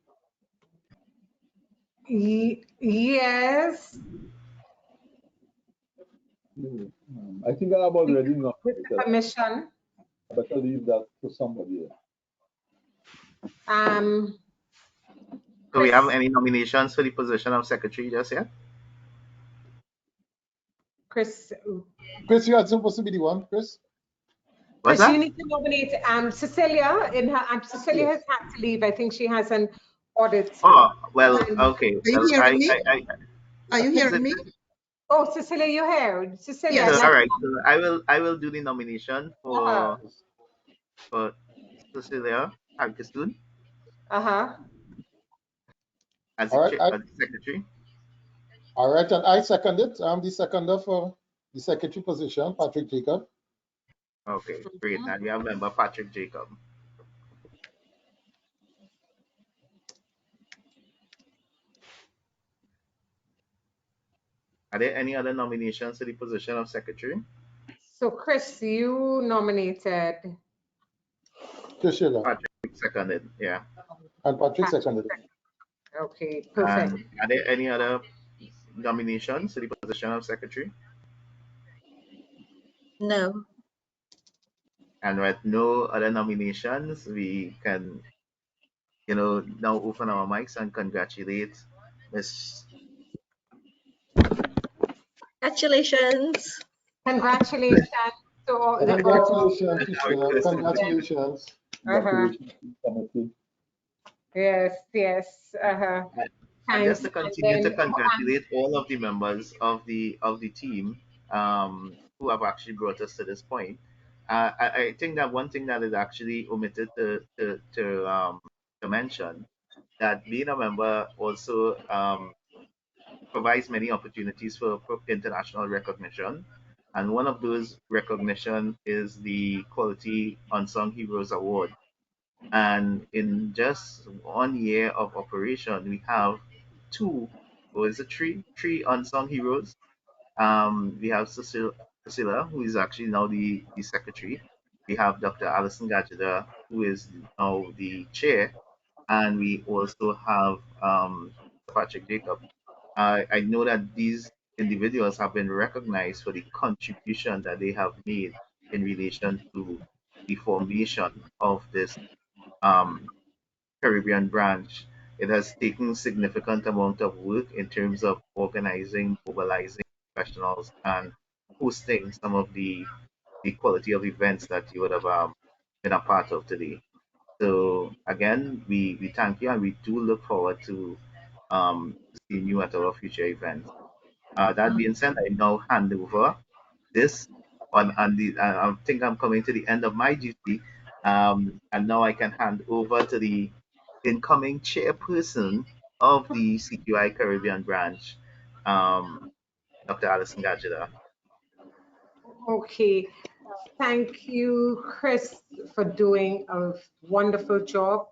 Yes. I think I have already nominated. Permission. I better leave that to somebody else. Do we have any nominations for the position of secretary just yet? Chris, you are supposed to be the one, Chris. What's Chris, that? you need to nominate Cecilia. Cecilia has had to leave. I think she has an audit. Oh, well, okay. Are you hearing me? Are you hearing me? Oh, Cecilia, you're here. Cecilia, Yes. So, all right. So I will do the nomination for Cecilia Harkiston as the secretary. All right, and I second it. I'm the seconder for the secretary position, Patrick Jacob. Okay, great. And we have member Patrick Jacob. Are there any other nominations for the position of secretary? So, Chris, you nominated. Patrick seconded, yeah. And Patrick seconded. Okay, perfect. Are there any other nominations for the position of secretary? No. And with no other nominations, we can, now open our mics and congratulate Ms. Congratulations. Congratulations to all the Congratulations. Congratulations. Yes, yes. And just to continue to congratulate all of the members of the team who have actually brought us to this point. I think that one thing that is actually omitted to mention, that being a member also provides many opportunities for international recognition. And one of those recognition is the Quality Unsung Heroes Award. And in just 1 year of operation, we have three unsung heroes. We have Cecilia, who is actually now the secretary. We have Dr. Alison Gajada, who is now the chair. And we also have Patrick Jacob. I know that these individuals have been recognized for the contribution that they have made in relation to the formation of this Caribbean branch. It has taken significant amount of work in terms of organizing, mobilizing professionals, and hosting some of the quality of events that you would have been a part of today. So again, we thank you, and we do look forward to seeing you at our future events. That being said, I now hand over this I think I'm coming to the end of my duty, and now I can hand over to the incoming chairperson of the CQI Caribbean branch, Dr. Alison Gajada. Okay, thank you, Chris, for doing a wonderful job.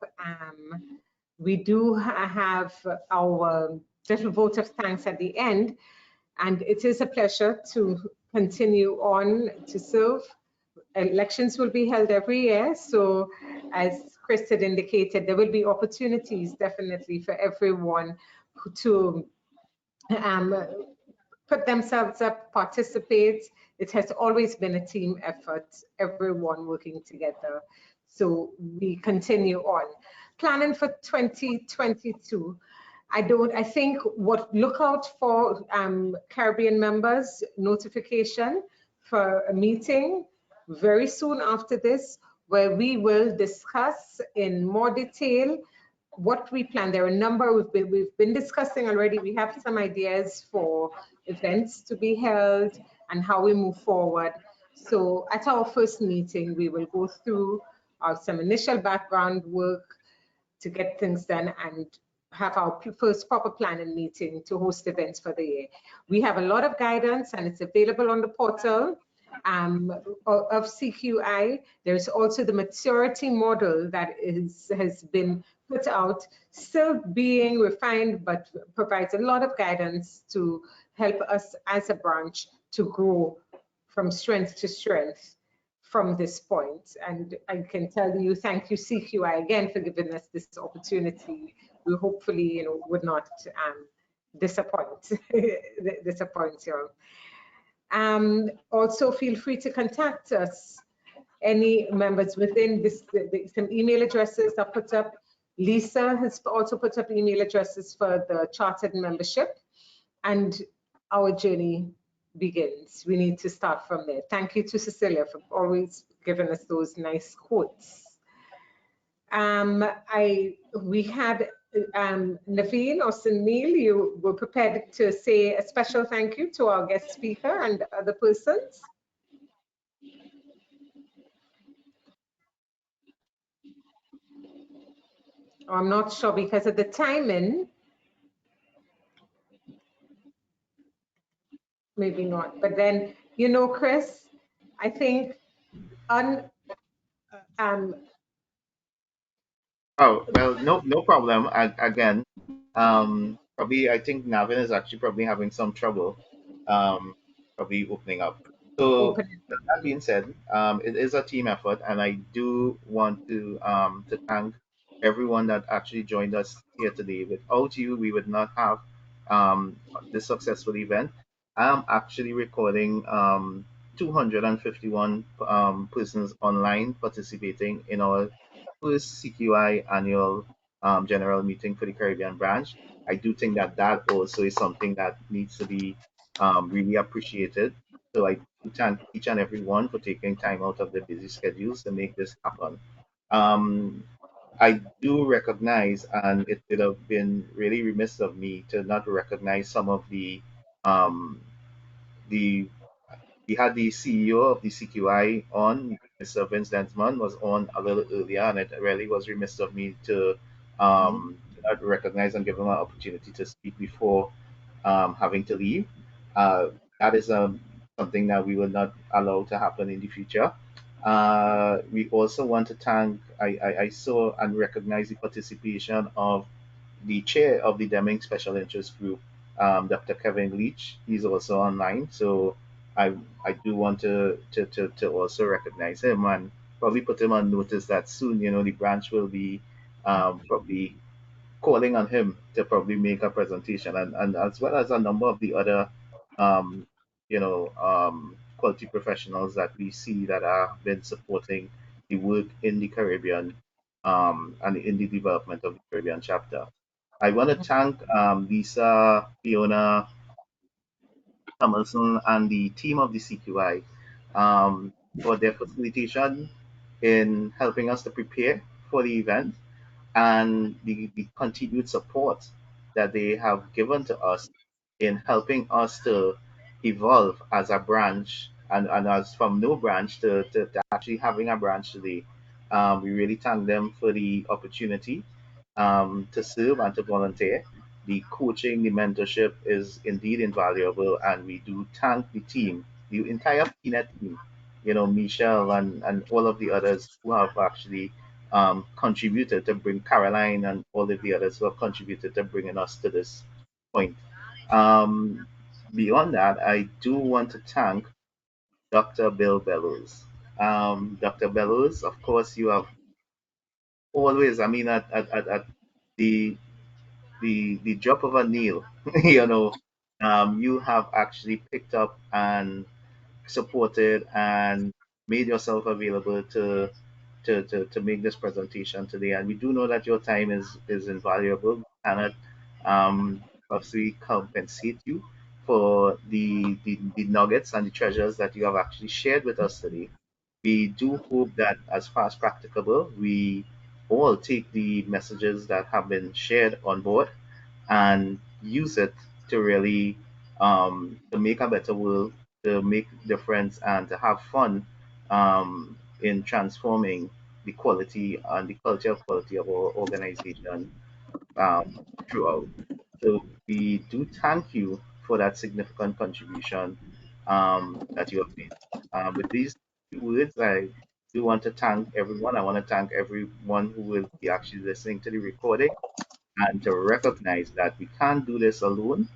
We do have our little vote of thanks at the end, and it is a pleasure to continue on to serve. Elections will be held every year, so as Chris had indicated, there will be opportunities definitely for everyone to put themselves up, participate. It has always been a team effort, everyone working together. So we continue on. Planning for 2022. I think look out for Caribbean members notification for a meeting very soon after this, where we will discuss in more detail what we plan. There are a number we've been discussing already. We have some ideas for events to be held and how we move forward. So at our first meeting, we will go through some initial background work to get things done and have our first proper planning meeting to host events for the year. We have a lot of guidance and it's available on the portal of CQI. There's also the maturity model that has been put out, still being refined, but provides a lot of guidance to help us as a branch to grow from strength to strength from this point. And I can tell you, thank you CQI again for giving us this opportunity. We hopefully, would not disappoint you. Also feel free to contact us, any members within this, some email addresses are put up. Lisa has also put up email addresses for the chartered membership, and our journey begins. We need to start from there. Thank you to Cecilia for always giving us those nice quotes. We had Naveen or Sunil, you were prepared to say a special thank you to our guest speaker and other persons. I'm not sure because of the timing. Maybe not, but then, Chris, I think Oh, well, no problem. Again, probably I think Navin is actually probably having some trouble, probably opening up. So with that being said, it is a team effort, and I do want to thank everyone that actually joined us here today. Without you, we would not have this successful event. I'm actually recording 251 persons online participating in our first CQI annual general meeting for the Caribbean branch. I do think that that also is something that needs to be really appreciated. So I do thank each and every one for taking time out of their busy schedules to make this happen. Um, I do recognize, and it would have been really remiss of me to not recognize some of um, the we had the CEO of the CQI on, Mr. Vince Densman, was on a little earlier, and it really was remiss of me to not recognize and give him an opportunity to speak before having to leave. That is something that we will not allow to happen in the future. We also want to thank, I saw and recognize the participation of the chair of the Deming Special Interest Group, Dr. Kevin Leach. He's also online. So I I do want to also recognize him and probably put him on notice that soon, the branch will be probably calling on him to probably make a presentation, and as well as a number of the other um, quality professionals that we see that have been supporting the work in the Caribbean and in the development of the Caribbean chapter. I want to thank Lisa, Fiona, Thomason, and the team of the CQI for their facilitation in helping us to prepare for the event and the continued support that they have given to us in helping us to evolve as a branch and as from no branch to actually having a branch today. We really thank them for the opportunity to serve and to volunteer. The coaching, the mentorship is indeed invaluable, and we do thank the team, the entire PNET team, Michelle and all of the others who have actually contributed to bring Caroline and all of the others who have contributed to bringing us to this point. Um, Beyond that, I do want to thank Dr. Bill Bellows. Dr. Bellows, of course, you have always, I mean, at the the drop of a nail, you have actually picked up and supported and made yourself available to make this presentation today. And we do know that your time is invaluable. We cannot obviously compensate you for the nuggets and the treasures that you have actually shared with us today. We do hope that as far as practicable, we all take the messages that have been shared on board and use it to really to make a better world, to make difference, and to have fun in transforming the quality and the culture of quality of our organization throughout. So we do thank you for that significant contribution that you have made. With these words, I do want to thank everyone. I want to thank everyone who will be actually listening to the recording and to recognize that we can't do this alone.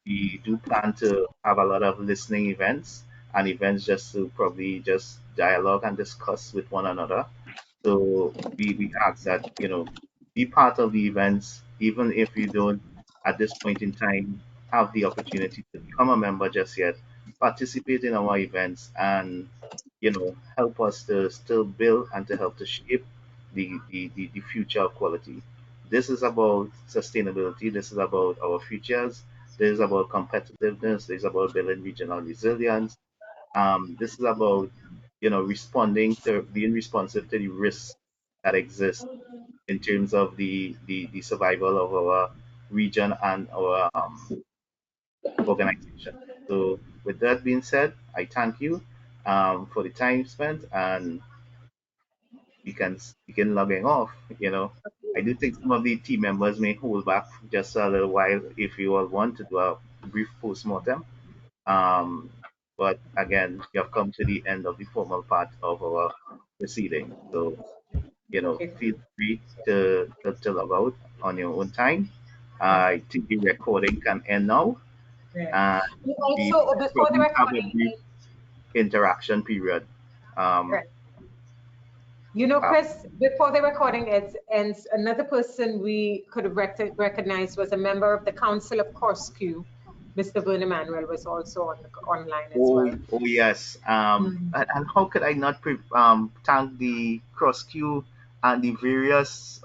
We do plan to have a lot of listening events and events just to probably just dialogue and discuss with one another. So we ask that, be part of the events, even if you don't at this point in time have the opportunity to become a member just yet, participate in our events and, help us to still build and to help to shape the future of quality. This is about sustainability. This is about our futures. This is about competitiveness. This is about building regional resilience. This is about, responding to being responsive to the risks that exist in terms of the survival of our region and our organization. So, with that being said, I thank you for the time spent, and we can logging off. I do think some of the team members may hold back just a little while if you all want to do a brief postmortem. Um, but again, we have come to the end of the formal part of our proceeding. So, feel free to log out on your own time. I think the recording can end now. And we Also, before the probably have a recording, brief interaction period. right. Chris, before the recording ends, another person we could have recognized was a member of the Council of Corkscrew. Mr. Vernon Manuel was also online as well. Oh yes. And how could I not thank the cross queue and the various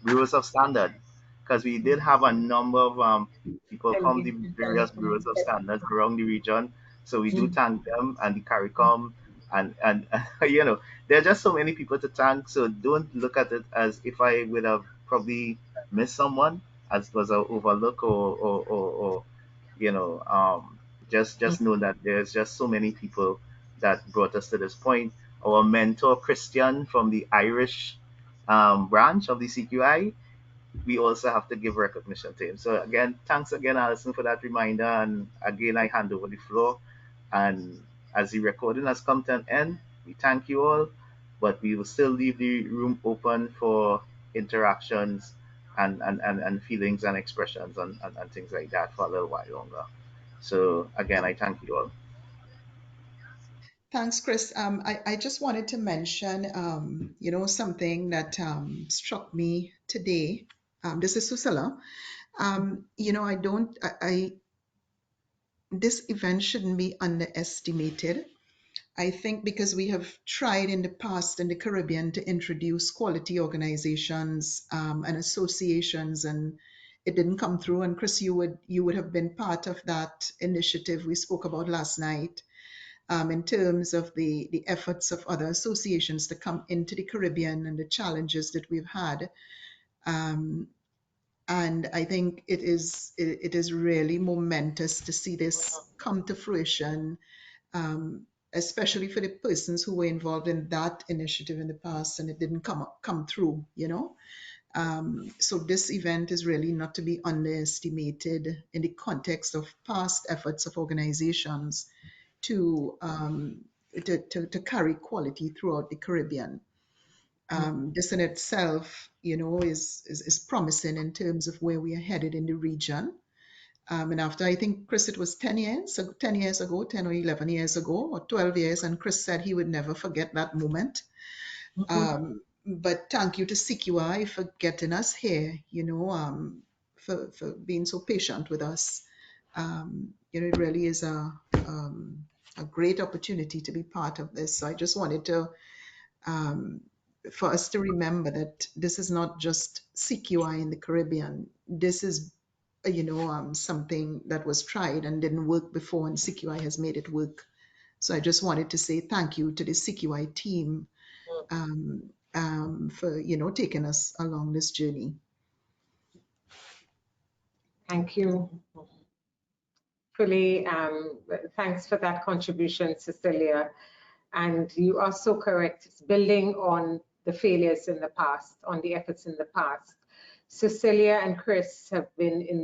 bureaus of standard, because we did have a number of people from the various bureaus of standards around the region. So we do thank them and the CARICOM and there are just so many people to thank. So don't look at it as if I would have probably missed someone as was an overlook or just know that there's just so many people that brought us to this point. Our mentor Christian from the Irish branch of the CQI, we also have to give recognition to him. So again, thanks again, Alison, for that reminder. And again, I hand over the floor. And as the recording has come to an end, we thank you all, but we will still leave the room open for interactions and feelings and expressions and things like that for a little while longer. So again, I thank you all. Thanks, Chris. I just wanted to mention, something that struck me today. This is Susila. This event shouldn't be underestimated. I think because we have tried in the past in the Caribbean to introduce quality organizations and associations, and it didn't come through. And Chris, you would have been part of that initiative we spoke about last night. In terms of the efforts of other associations to come into the Caribbean and the challenges that we've had. And I think it is really momentous to see this come to fruition, especially for the persons who were involved in that initiative in the past and it didn't come through, So this event is really not to be underestimated in the context of past efforts of organizations to carry quality throughout the Caribbean. This in itself, is promising in terms of where we are headed in the region. And after, I think, Chris, it was 10 years ago, 10 or 11 years ago, or 12 years, and Chris said he would never forget that moment. But thank you to CQI for getting us here, for being so patient with us. It really is a great opportunity to be part of this. So I just wanted to, for us to remember that this is not just CQI in the Caribbean. This is, something that was tried and didn't work before, and CQI has made it work. So I just wanted to say thank you to the CQI team for taking us along this journey. Thank you. Fully, thanks for that contribution, Cecilia. And you are so correct. It's building on the failures in the past, on the efforts in the past. Cecilia and Chris have been in